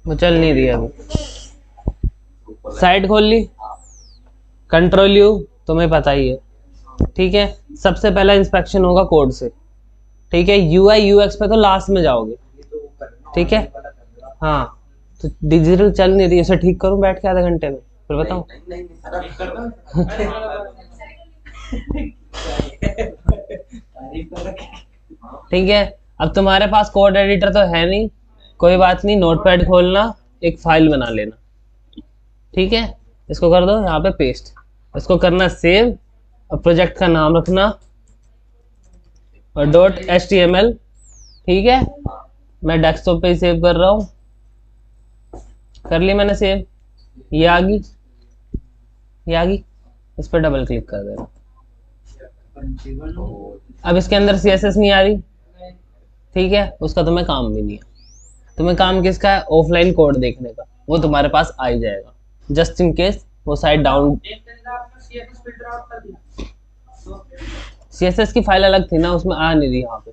वो चल नहीं रही अभी। साइट खोल ली, कंट्रोल यू, तुम्हें पता ही है। ठीक है, सबसे पहला इंस्पेक्शन होगा कोड से। ठीक है, यूआई यूएक्स पे तो लास्ट में जाओगे। ठीक है, हाँ, तो डिजिटल चल नहीं रही, उसे ठीक करूं बैठ के आधे घंटे में, फिर बताऊं? ठीक है, अब तुम्हारे पास कोड एडिटर तो है नहीं, कोई बात नहीं, नोटपैड खोलना, एक फाइल बना लेना। ठीक है, इसको कर दो यहाँ पे पेस्ट, इसको करना सेव, और प्रोजेक्ट का नाम रखना और डॉट HTML। ठीक है, मैं डेस्कटॉप पे ही सेव कर रहा हूँ, कर ली मैंने सेव, ये आ गई, ये आ गई, इस पर डबल क्लिक कर देना। अब इसके अंदर CSS नहीं आ रही, ठीक है, उसका तुम्हें काम भी नहीं है। तुम्हें काम किसका है? ऑफलाइन कोड देखने का, वो तुम्हारे पास आ ही जाएगा, जस्ट इन केस वो साइट डाउन। CSS की फाइल अलग थी ना, उसमें आ नहीं रही यहाँ पे।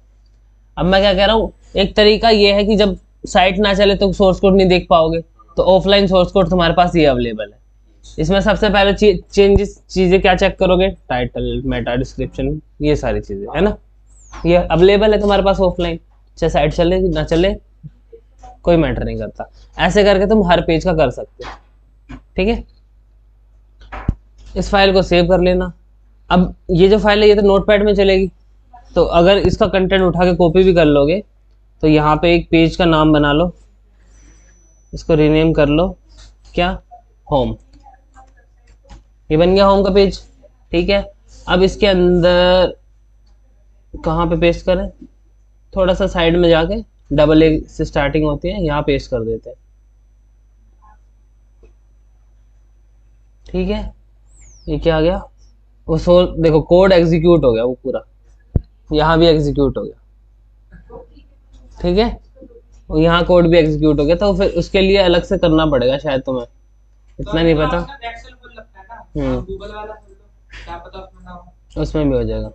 अब मैं क्या कह रहा हूँ, एक तरीका ये है कि जब साइट ना चले तो सोर्स कोड नहीं देख पाओगे, तो ऑफलाइन सोर्स कोड तुम्हारे पास ये अवेलेबल है। इसमें सबसे पहले चीजें क्या चेक करोगे? टाइटल, मेटा डिस्क्रिप्शन, ये सारी चीजें है ना, ये अवेलेबल है तुम्हारे पास ऑफलाइन, चाहे साइट चले ना चले कोई मैटर नहीं करता। ऐसे करके तुम हर पेज का कर सकते हो। ठीक है, इस फाइल को सेव कर लेना। अब ये जो फाइल है ये तो नोटपैड में चलेगी, तो अगर इसका कंटेंट उठा के कॉपी भी कर लोगे तो यहाँ पे एक पेज का नाम बना लो, इसको रीनेम कर लो, क्या? होम। ये बन गया होम का पेज। ठीक है, अब इसके अंदर कहाँ पे पेस्ट करें? थोड़ा सा साइड में जाके डबल ए से स्टार्टिंग होती है, यहाँ पेस्ट कर देते हैं। ठीक है, ये क्या आ गया? वो देखो कोड एग्जीक्यूट हो गया वो पूरा, यहाँ भी एग्जीक्यूट हो गया। ठीक है, और यहाँ कोड भी एग्जीक्यूट हो गया, तो फिर उसके लिए अलग से करना पड़ेगा शायद, तुम्हें इतना नहीं पता। उसमें भी हो जाएगा।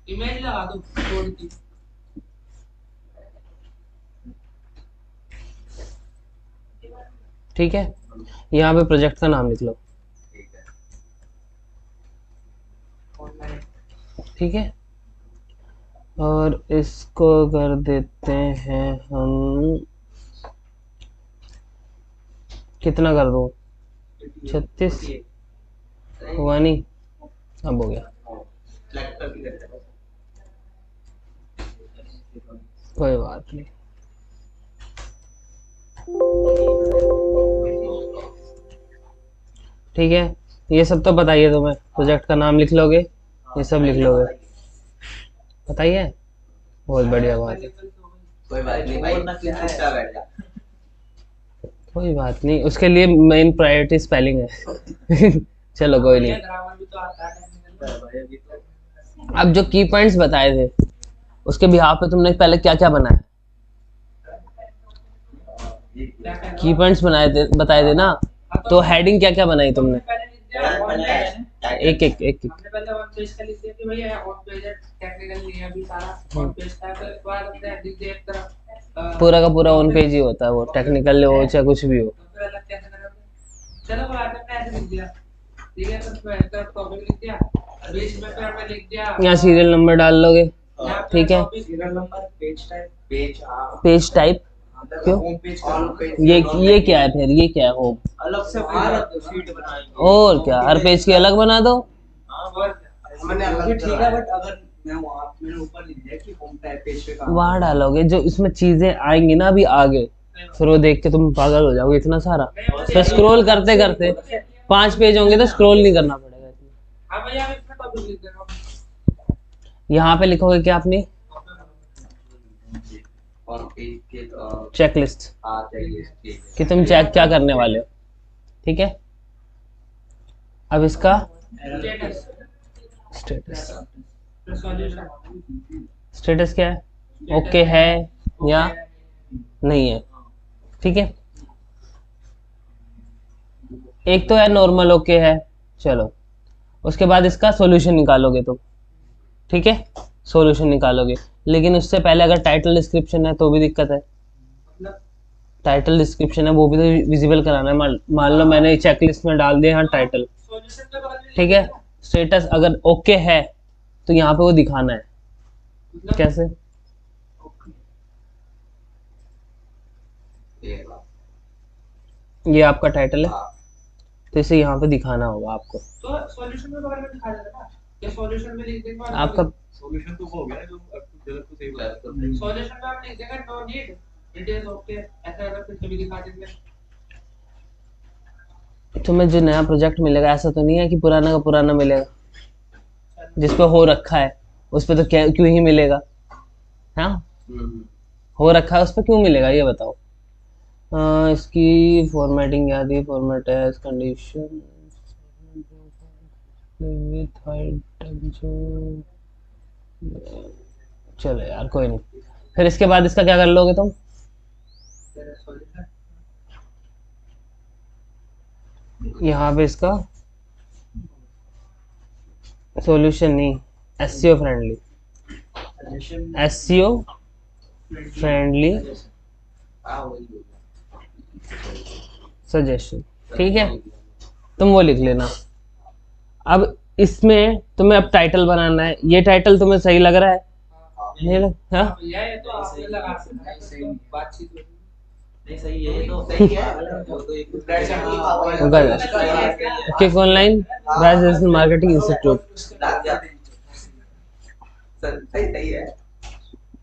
इमेज लगा दो कोड की। ठीक है, यहाँ पे प्रोजेक्ट का नाम लिख लो। ठीक है, और इसको कर देते हैं हम, कितना कर दो? 36 हुआ नहीं, अब हो गया, कोई बात नहीं। ठीक है, ये सब तो बताइए तुम्हें, प्रोजेक्ट का नाम लिख लोगे, ये सब लिख लोगे, बताइए, बहुत बढ़िया बात है। कोई बात नहीं भाई, कोई बात नहीं, उसके लिए मेन प्रायोरिटी स्पेलिंग है। चलो कोई नहीं। अब जो की पॉइंट्स बताए थे उसके बिहाफ पे तुमने पहले क्या क्या बनाया? की पॉइंट्स बताए थे ना, तो हेडिंग क्या क्या बनाई तुमने? एक एक एक, पूरा का पूरा ऑन पेज ही होता है, वो टेक्निकल हो चाहे कुछ भी हो। यहाँ सीरियल नंबर डाल लोगे। ठीक है, पेज टाइप क्यों? ये क्या है फिर? ये क्या है? होम अलग से और क्या, हर पेज की अलग बना दो। ठीक है, बट अगर मैं मैंने ऊपर लिख दिया कि होम पेज पे वहां डालोगे जो इसमें चीजें आएंगी ना अभी आगे, फिर वो देख के तुम पागल हो जाओगे, इतना सारा फिर स्क्रॉल करते करते 5 पेज होंगे तो स्क्रॉल नहीं करना पड़ेगा। यहाँ पे लिखोगे क्या अपनी चेकलिस्ट, कि तुम चेक क्या करने वाले हो। ठीक है, अब इसका स्टेटस, स्टेटस क्या है? ओके है या नहीं है? ठीक है, एक तो है नॉर्मल ओके है, चलो, उसके बाद इसका सॉल्यूशन निकालोगे तुम। ठीक है, सॉल्यूशन निकालोगे। लेकिन उससे पहले अगर टाइटल डिस्क्रिप्शन है तो भी दिक्कत है। टाइटल डिस्क्रिप्शन है वो भी तो विजिबल कराना है। मान लो मैंने चेकलिस्ट में डाल दिया यहाँ टाइटल, ठीक है, स्टेटस अगर ओके है तो यहाँ पे वो दिखाना है। कैसे? ये आपका टाइटल है तो इसे यहाँ पे दिखाना होगा आपको। तो सॉल्यूशन में बगल में दिखा देगा ना, या सॉल्यूशन में लिख देंगे आपका सॉल्यूशन तो वो हो गया जो गलत को सही बता रहा है। सॉल्यूशन में आप लिख देगा no need it is okay, ऐसा अगर फिर कभी दिखा देंगे। तुम्हें जो नया प्रोजेक्ट मिलेगा ऐसा तो नहीं है कि पुराना का पुराना मिलेगा, जिस पे हो रखा है उस पे तो क्यों ही मिलेगा? हाँ, हो रखा है उस पे क्यों मिलेगा ये बताओ। इसकी फॉर्मेटिंग क्या थी? Format as condition with item जो, चलो यार कोई नहीं। फिर इसके बाद इसका क्या कर लोगे तुम? यहाँ पे इसका सॉल्यूशन नहीं, SEO friendly, SEO friendly suggestion, ठीक है, तुम वो लिख लेना। अब इसमें तुम्हें अब टाइटल बनाना है। ये टाइटल तुम्हें सही लग रहा है? नहीं लग? हाँ, ये तो आपने लगा सकते हैं, सही बातचीत नहीं सही है, तो सही है वो तो एक kick online best marketing institute. सही है।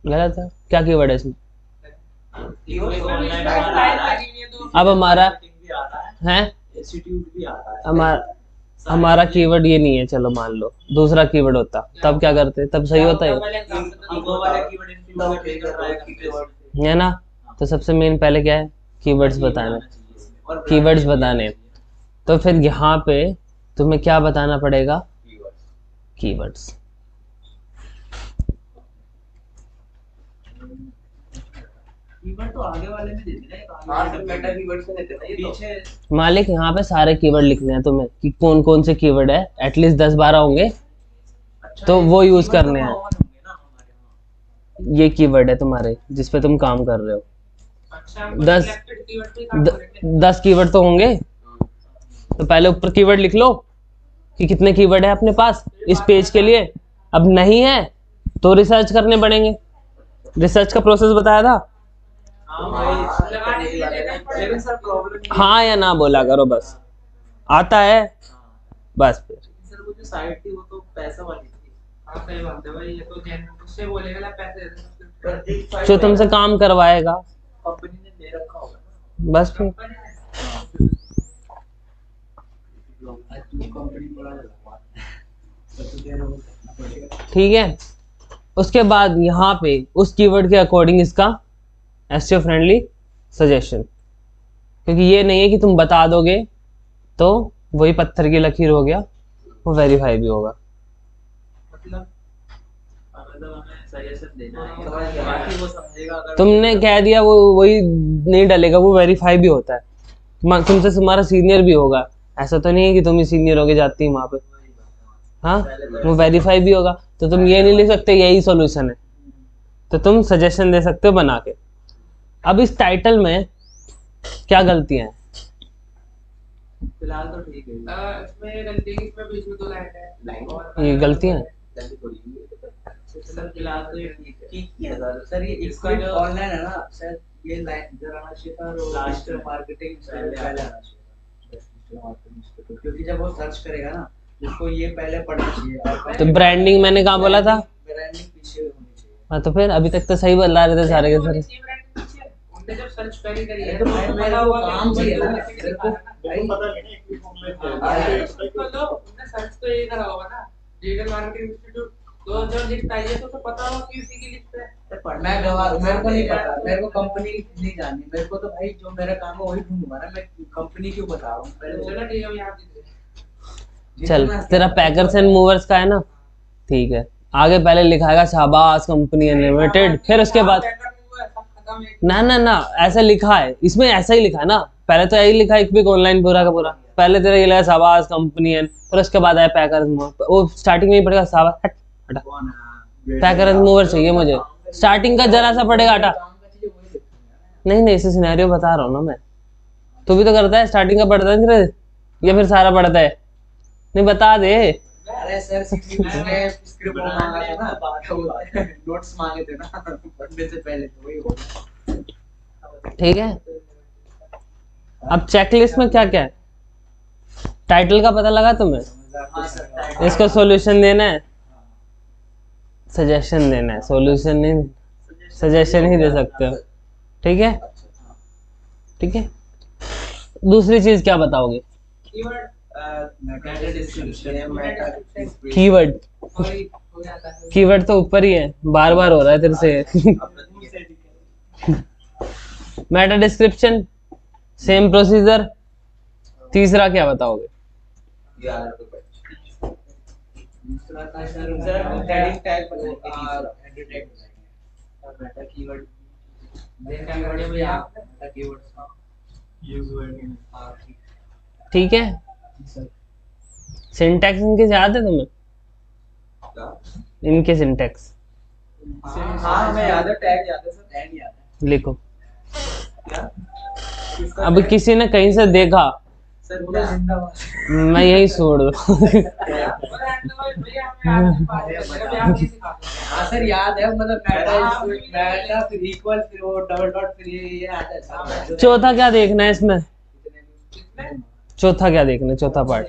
गलत है क्या? कीवर्ड है इसमें? तो अब हमारा है इंस्टीट्यूट भी आता है। हमारा कीवर्ड ये नहीं है, चलो मान लो दूसरा कीवर्ड होता तब क्या करते? तब सही होता है ना? तो सबसे मेन पहले क्या है? कीवर्ड्स बताने, कीवर्ड्स बताने। तो फिर यहाँ पे तुम्हें क्या बताना पड़ेगा? कीवर्ड्स। कीवर्ड तो आगे वाले में देते हैं, हां सब मेटा कीवर्ड से देते हैं ये पीछे। मालिक यहाँ पे सारे कीवर्ड लिखने हैं तुम्हें कि कौन कौन से कीवर्ड है, एटलीस्ट 10-12 होंगे। तो वो यूज करने हैं। ये कीवर्ड है तुम्हारे जिस पे तुम काम कर रहे हो। 10 कीवर्ड तो होंगे, तो पहले ऊपर कीवर्ड लिख लो कि कितने कीवर्ड है अपने पास इस पेज के लिए। अब नहीं है तो रिसर्च करने पड़ेंगे। रिसर्च का प्रोसेस बताया था। हाँ या ना बोला करो, बस आता है बस। फिर सर वो जो साइट थी वो तो पैसा वाली थी। हां सही बात है भाई, ये तो उससे बोलेगा ना पैसे दे दो, जो तुमसे काम करवाएगा कंपनी ने दे रखा होगा ना, बस। फिर ठीक है, उसके बाद यहाँ पे उस कीवर्ड के अकॉर्डिंग इसका एसईओ फ्रेंडली सजेशन, क्योंकि ये नहीं है कि तुम बता दोगे तो वही पत्थर की लकीर हो गया, वो वेरीफाई भी होगा। मतलब हमें सजेशन देना है, बाकी वो समझेगा। अगर तुमने कह दिया वो वही नहीं डलेगा, वो वेरीफाई भी होता है। तुमसे तुम्हारा सीनियर भी होगा, ऐसा तो नहीं है कि तुम ही सीनियर होके जाती है वहां पे। हाँ, वो वेरीफाई भी होगा। तो तुम ये नहीं लिख सकते यही सॉल्यूशन है, तो तुम सजेशन दे सकते हो बना के। अब इस टाइटल में क्या गलतियां हैं? फिलहाल तो ठीक है। इसमें गलती की, इसमें बीच में 2 लाइन है। ये गलतियां हैं। सर फिलहाल तो ये ठीक है सर। सर ये इसका जो ऑनलाइन है ना सर, ये लाइन इधर आना चाहिए था और लास्ट मार्केटिंग पहले आना चाहिए, क्योंकि जब वो सर्च करेगा ना उसको ये पहले पढ़ना चाहिए। तो ब्रांडिंग मैंने कहाँ बोला था? ब्रांडिंग पीछे होनी चाहिए। हाँ, तो फिर अभी तक तो सही बता रहे थे सारे के सारे। उनने जब सर्च करी है तो मेरा वो काम चाहिए ना मेरे को, पता नहीं है तो उनने सर्च तो ये करा होगा ना, डिजिटल मार्केटिंग इंस्टीट्यूट। तो जब लिस्ट आई है तो पता होगा कि उसी की लिस्ट है। मैं गवाह, मेरे को नहीं पता, मेरे को कंपनी नहीं जाननी। मेरे को तो भाई जो मेरा काम है वही ढूंढूंगा ना, मैं कंपनी क्यों बता रहा हूँ पहले। चलो ठीक है, यहाँ पे चल, तेरा पैकर्स एंड मूवर्स का है ना, ठीक है। आगे पहले लिखाएगा शाहबाज कंपनी अनलिमिटेड, फिर उसके बाद ना ऐसा लिखा है इसमें, ऐसा ही लिखा है ना। पहले तो यही लिखा है क्विक ऑनलाइन पूरा का पूरा। पहले तेरा ये लगा शाहबाज कंपनी एंड, फिर उसके बाद आया पैकर्स। वो स्टार्टिंग में ही पड़ेगा शाहबाज। हट हटा, पैकर रिमूवर चाहिए मुझे, स्टार्टिंग का जरा सा पड़ेगा हटा। नहीं नहीं, इसे सिनेरियो बता रहा हूँ ना मैं, तू भी तो करता है, स्टार्टिंग का पढ़ता है या फिर सारा पढ़ता है? नहीं बता दे। अरे सर मैंने स्क्रिप्ट मांगा था ना, नोट्स मांगे थे ना पढ़ने से पहले, तो वही होगा। ठीक है, अब चेकलिस्ट में क्या क्या है? टाइटल का पता लगा तुम्हें? हाँ सर, इसका सॉल्यूशन देना है, सजेशन देना है, सॉल्यूशन नहीं, सजेशन ही दे सकते हो। ठीक है, ठीक है। दूसरी चीज क्या बताओगे? Keyword Meta description, Meta keyword, हो जाता है। कीवर्ड तो ऊपर ही है, बार बार हो रहा है तेरे से। Meta description, same procedure. तीसरा क्या बताओगे? दूसरा था सर हेडिंग टैग बनाएंगे, tag Meta keyword, Meta keyword या मेटा कीवर्ड्स यूज वर्ड। हाँ ठीक है, सर। सिंटैक्स इनके याद है तुम्हें? इनके सिंटैक्स हाँ मैं याद है, टैग याद है सर, एंड याद है। लिखो। क्या? अब किसी ने कहीं से देखा, सर पूरा जिंदाबाद। मैं यही छोड़ दो। हाँ सर याद है, मतलब मेटा फिर इक्वल फिर वो डबल डॉट फिर ये आता है सर। चौथा क्या देखना है इसमें? चौथा क्या देखना है? चौथा पार्ट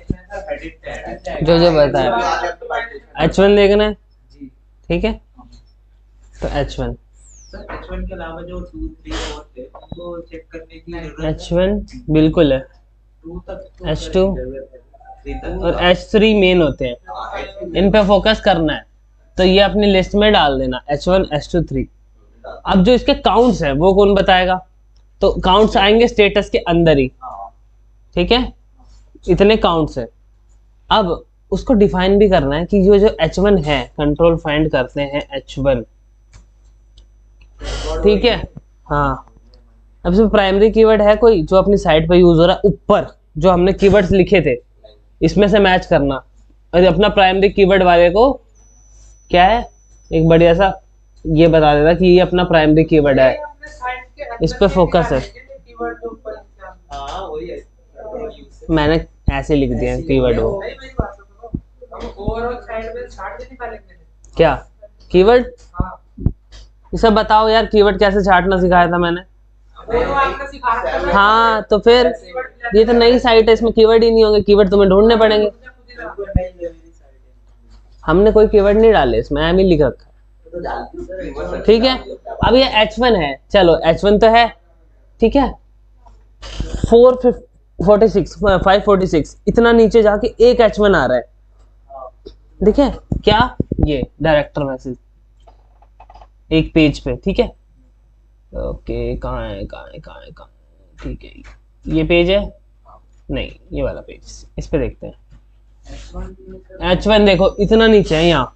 जो जो बताया, H1 देखना है। जी ठीक है, तो H1, सर, H1 के अलावा जो 2 3 और थे उनको चेक करने की जरूरत है। H1 बिल्कुल है, 2 तक तो H2 3 तक और H3 मेन होते हैं, इन पे फोकस करना है। तो ये अपनी लिस्ट में डाल देना, H1 H2 3। अब जो इसके काउंट्स हैं वो कौन बताएगा? तो काउंट्स आएंगे स्टेटस के अंदर ही। ठीक है, इतने काउंट्स है। अब उसको डिफाइन भी करना है कि ये जो H1 है, कंट्रोल फाइंड करते हैं H1। ठीक है, हाँ। अब इसमें प्राइमरी कीवर्ड है कोई जो अपनी साइट पे यूज हो रहा है, ऊपर जो हमने कीवर्ड्स लिखे थे इसमें से मैच करना, और अपना प्राइमरी कीवर्ड वाले को क्या है, एक बढ़िया सा ये बता देता कि ये अपना प्राइमरी कीवर्ड है, इस पे फोकस है। हाँ वही है। मैंने ऐसे लिख दिया कीवर्ड वो। ओवरऑल साइड में चार्ट भी निकालेंगे। क्या कीवर्ड? हाँ, इसे बताओ यार, कीवर्ड कैसे छाटना सिखाया था मैंने? वो आपने सिखा रखा है। हाँ तो फिर ये तो नई साइट है, इसमें कीवर्ड ही नहीं होंगे, कीवर्ड तुम्हें ढूंढने पड़ेंगे। हमने कोई कीवर्ड नहीं डाले इसमें, एम ही लिख रखा है। ठीक है, अब ये H1 है, चलो H1 तो है, ठीक है। 546 इतना नीचे जाके एक H1 आ रहा है, देखिए क्या, ये डायरेक्टर मैसेज एक पेज पे। ठीक है, ओके, कहाँ है? ठीक है, ये पेज है, नहीं ये वाला पेज, इस पे देखते हैं। H1 देखो इतना नीचे है, यहाँ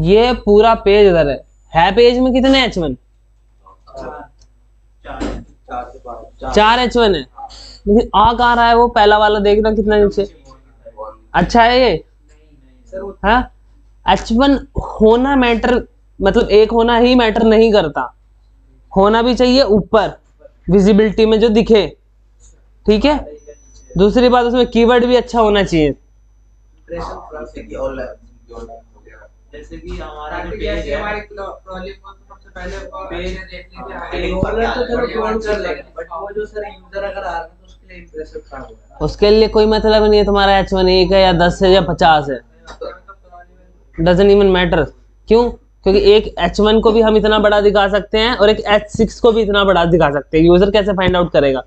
ये पूरा पेज उधर है पेज में कितने H1? 4 H1 है, लेकिन आ कहाँ रहा है वो पहला वाला, देखना कितना नीचे। अच्छा है ये, हाँ। H1 होना मैटर, मतलब एक होना ही मैटर नहीं करता, होना भी चाहिए ऊपर विजिबिलिटी में जो दिखे। ठीक है, दूसरी बात उसमें कीवर्ड भी अच्छा होना चाहिए। जैसे कि हमारा जो पेज पेज है, है, हमारी प्रॉब्लम को सबसे पहले पेज देख रोलर तो चलो क्लोन कर लेंगे, बट वो जो सर यूजर अगर आ रहा है तो उसके लिए इंप्रेसिव खराब होगा। उसके लिए कोई मतलब नहीं है तुम्हारा H1 1 है या 10 है या 50 है, डजंट इवन मैटर। क्यों? क्योंकि एक H1 को भी हम इतना बड़ा दिखा सकते हैं और एक H6 को भी इतना बड़ा दिखा सकते हैं। यूजर कैसे फाइंड आउट करेगा?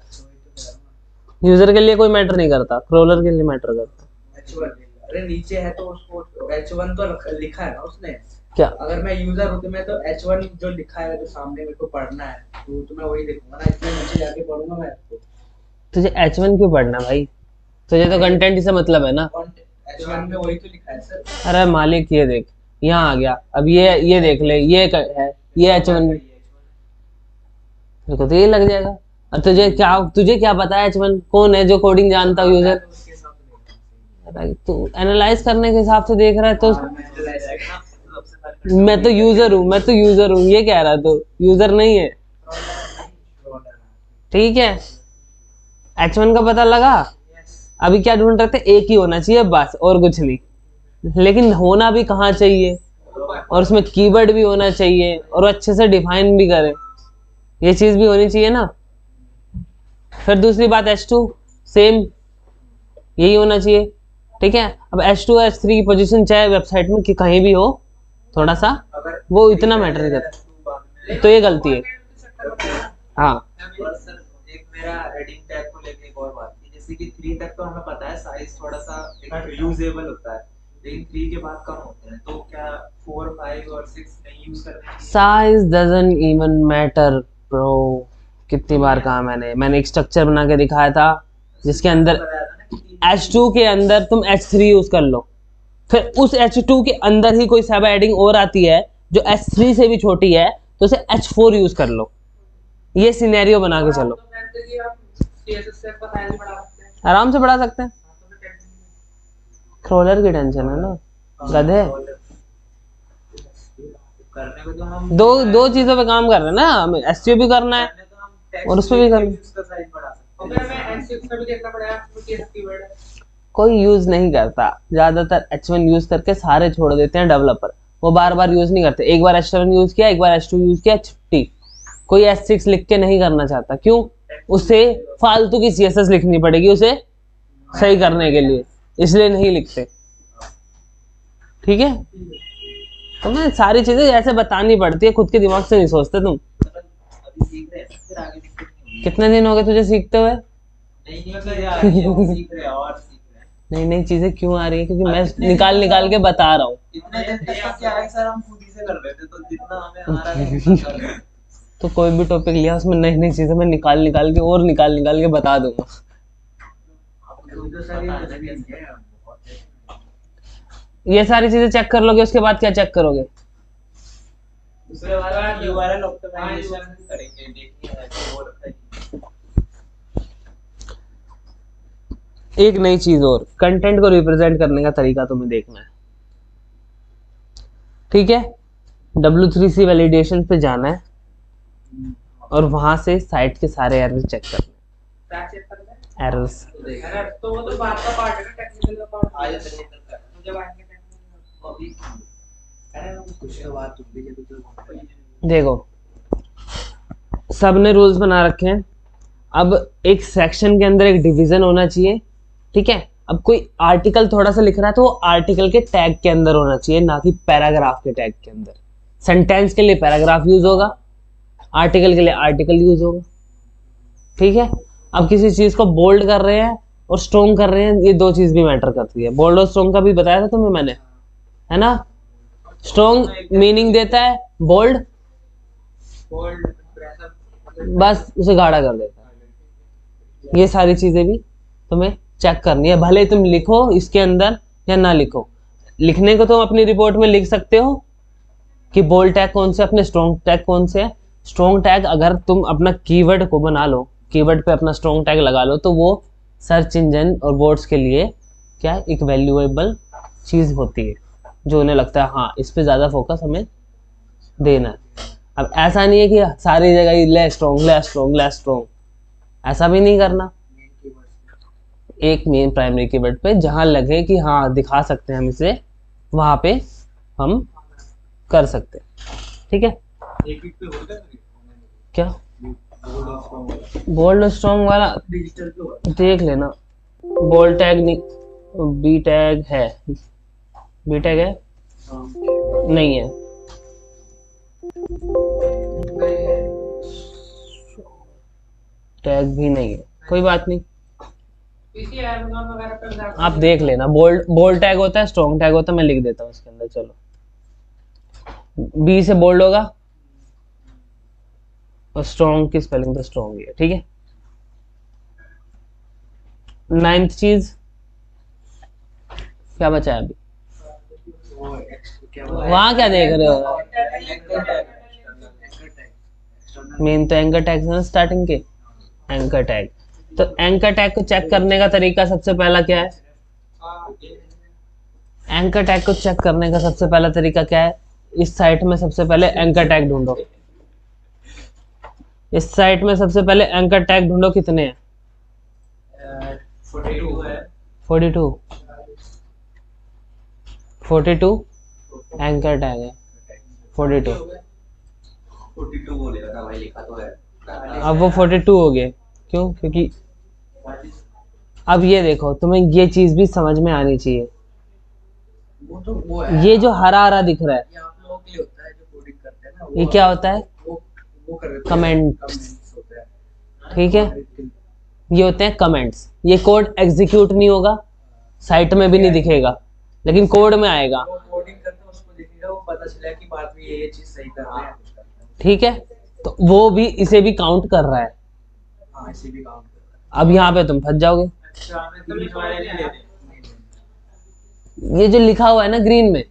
यूजर के लिए कोई मैटर नहीं करता, क्रोलर के लिए मैटर करता। H1 अरे नीचे है तो उसको H1 तो लिखा है ना उसने। क्या? अगर मैं यूजर हूँ तो मैं तो H1 जो लिखा है जो सामने मेरे को पढ़ना है तो मैं वही देखूंगा ना, इसमें नीचे जाके पढ़ूंगा मैं उसको। तुझे H1 क्यों पढ़ना भाई? तुझे तो कंटेंट से मतलब है ना। H1 में वही तो लिखा है सर। अरे मालिक ये देख, यहाँ आ गया, अब ये देख ले, ये है, ये H1 देखो तो ये लग जाएगा। अब तुझे क्या पता है H1 कौन है जो कोडिंग जानता हो यूजर? तू एनालाइज करने के हिसाब से देख रहा है तो मैं तो यूजर हूँ, ये कह रहा तो यूजर नहीं है। ठीक है, H1 का पता लगा। अभी क्या ढूंढ रहे थे, एक ही होना चाहिए बस, और कुछ नहीं। लेकिन होना भी कहाँ चाहिए, और उसमें कीवर्ड भी होना चाहिए, और अच्छे से डिफाइन भी करे, ये चीज भी होनी चाहिए ना। फिर दूसरी बात H2 सेम यही होना चाहिए। ठीक है, अब H2 और H3 की पोजीशन चाहे वेबसाइट में कि कहीं भी हो, थोड़ा सा वो इतना मैटर नहीं करता, तो ये गलती है। हाँ सर एक मेरा हेडिंग टैग को लेके एक और बात थी, जैसे कि 3 तक तो हमें पता है साइज थोड़ा सा यूजेबल होता है, लेकिन 3 के बाद कम होते हैं, तो क्या 4, 5 और 6 नहीं यूज करने चाहिए? Size doesn't even matter bro. कितनी बार कहा मैंने एक स्ट्रक्चर बना के दिखाया था जिसके अंदर H2 के अंदर तुम H3 यूज कर लो, फिर उस H2 के अंदर ही कोई सब हेडिंग और आती है जो H3 से भी छोटी है, तो उसे H4 यूज कर लो। ये सिनेरियो बना के चलो, आराम से बढ़ा सकते हैं। क्रॉलर की टेंशन है ना, गधे। करने को तो हम दो चीजों पे काम कर रहे हैं ना, हमें SEO भी करना है और उस पे भी करना है। उसका साइज बढ़ा सकते और फिर हमें H6 का भी देखना पड़ेगा उसमें क्या कीवर्ड है। कोई यूज नहीं करता, ज्यादातर H1 यूज करके सारे छोड़ देते हैं डेवलपर, वो बार बार यूज नहीं करते। एक बार H7 यूज किया, एक बार H2 यूज किया, छुट्टी। कोई H6 लिख के नहीं करना चाहता, क्यों? उसे फालतू की CSS लिखनी पड़ेगी उसे सही करने के लिए, इसलिए नहीं लिखते। ठीक है, तुम्हें सारी चीजें ऐसे बतानी पड़ती है, खुद के दिमाग से नहीं सोचते तुम। अभी सीख रहे हैं, फिर आगे दिक्कत नहीं होगी। कितने दिन हो गए तुझे सीखते हुए? नई नई चीजें आ रही हैं, सीख रहे हैं और सीख रहे हैं। नई नई चीजें क्यों आ रही है? क्योंकि मैं निकाल के बता रहा हूँ। इतने दिन तक तो क्या है सर, हम खुद ही से कर रहे थे, तो जितना हमें आ रहा है उतना कर रहे हैं। तो कोई भी टॉपिक लिया उसमें नई नई चीजें मैं निकाल के बता दूंगा। आपको तो सर ये एक्सपीरियंस है बहुत। ये सारी चीजें चेक कर लोगे, उसके बाद क्या चेक करोगे? दूसरे बार यूआरएल ऑप्टिमाइजेशन करेंगे, देखिए ऐसे हो रखा है। एक नई चीज और, कंटेंट को रिप्रेजेंट करने का तरीका तुम्हें देखना है। ठीक है, W3C वैलिडेशन पे जाना है और वहां से साइट के सारे एरर्स चेक करने क्या चेक करना है? हैं। एरर्स अरे तो वो तो बात का पार्ट है ना, टेक्निकल का पार्ट। आज टेक्निकल का तो जब आएंगे टेक्निकल अभी अरे कुछ के बाद तुम भी जब तो देखो, सबने रूल्स बना रखे हैं। अब एक सेक्शन के अंदर एक डिवीजन होना चाहिए। ठीक है, अब कोई आर्टिकल थोड़ा सा लिख रहा है तो वो आर्टिकल के टैग के अंदर होना चाहिए, ना कि पैराग्राफ के टैग के अंदर। सेंटेंस के लिए पैराग्राफ यूज होगा, आर्टिकल के लिए आर्टिकल यूज होगा। ठीक है, अब किसी चीज को बोल्ड कर रहे हैं और स्ट्रॉन्ग कर रहे हैं, ये दो चीज भी मैटर करती है। बोल्ड और स्ट्रॉन्ग का भी बताया था तुम्हें मैंने, है ना। स्ट्रॉन्ग मीनिंग देता है, बोल्ड बोल्ड प्रेशर बस उसे गाढ़ा कर देता है। ये सारी चीजें भी तुम्हें चेक करनी है, भले तुम लिखो इसके अंदर या ना लिखो। लिखने को तुम अपनी रिपोर्ट में लिख सकते हो कि बोल्ड टैग कौन से, अपने स्ट्रॉन्ग टैग कौन से है। स्ट्रॉन्ग टैग अगर तुम अपना कीवर्ड को बना लो, कीवर्ड पे अपना स्ट्रॉन्ग टैग लगा लो, तो वो सर्च इंजन और बोर्ड्स के लिए क्या एक वैल्यूएबल चीज होती है, जो उन्हें लगता है हाँ इस पे ज्यादा फोकस हमें देना है। अब ऐसा नहीं है कि सारी जगह ही ले स्ट्रॉन्ग, ऐसा भी नहीं करना। एक मेन प्राइमरी कीवर्ड पे जहां लगे कि हाँ दिखा सकते हैं हम इसे, वहां पे हम कर सकते हैं। ठीक है, एक पे होता है क्या बोल्ड और स्ट्रॉन्ग वाला डिजिटल पे होता देख लेना। बोल्ड टैग नहीं, बी टैग है, बी टैग है नहीं है, टैग भी नहीं है, कोई बात नहीं, पीसी Amazon वगैरह पे जाकर आप देख लेना। बोल्ड टैग होता है, स्ट्रॉन्ग टैग होता है, मैं लिख देता हूँ इसके अंदर। चलो, बी से बोल्ड होगा और स्ट्रॉन्ग की स्पेलिंग तो स्ट्रॉन्ग ही है। ठीक है, 9th चीज क्या बचा है अभी? वहां क्या देख रहे हो? मेन तो एंकर टैग है ना स्टार्टिंग के, एंकर टैग। तो एंकर टैग को चेक करने का तरीका सबसे पहला क्या है? एंकर टैग को चेक करने का सबसे पहला तरीका क्या है? इस साइट में सबसे पहले एंकर टैग ढूंढो। इस साइट में सबसे पहले एंकर टैग ढूंढो, कितने हैं? 42 है। 42 एंकर टैग है 42। 42 बोलेगा था भाई, लिखा तो है। अब वो 42 हो गए, क्यों? क्योंकि अब ये देखो, तुम्हें ये चीज भी समझ में आनी चाहिए। वो तो वो है, ये जो हरा हरा दिख रहा है, ये आप लोगों के लिए होता है जो कोडिंग करते हैं ना, ये क्या होता है? वो कर देते हैं, Comments। कमेंट्स होते हैं। ठीक है, ये होते हैं कमेंट्स। ये कोड एग्जीक्यूट नहीं होगा, साइट में भी नहीं दिखेगा, लेकिन कोड में आएगा। वो कोडिंग करते हैं, उसको दिखेगा, वो पता चला कि बाद में ये चीज सही कर रहे हैं। ठीक है, तो वो भी इसे भी काउंट कर रहा है। हाँ, इसे भी काउंट करता है। अब यहाँ पे तुम फंस जाओगे। अच्छा, हमें ग्रीन वाले नहीं लेने। ये जो लिखा हुआ है ना ग्रीन में,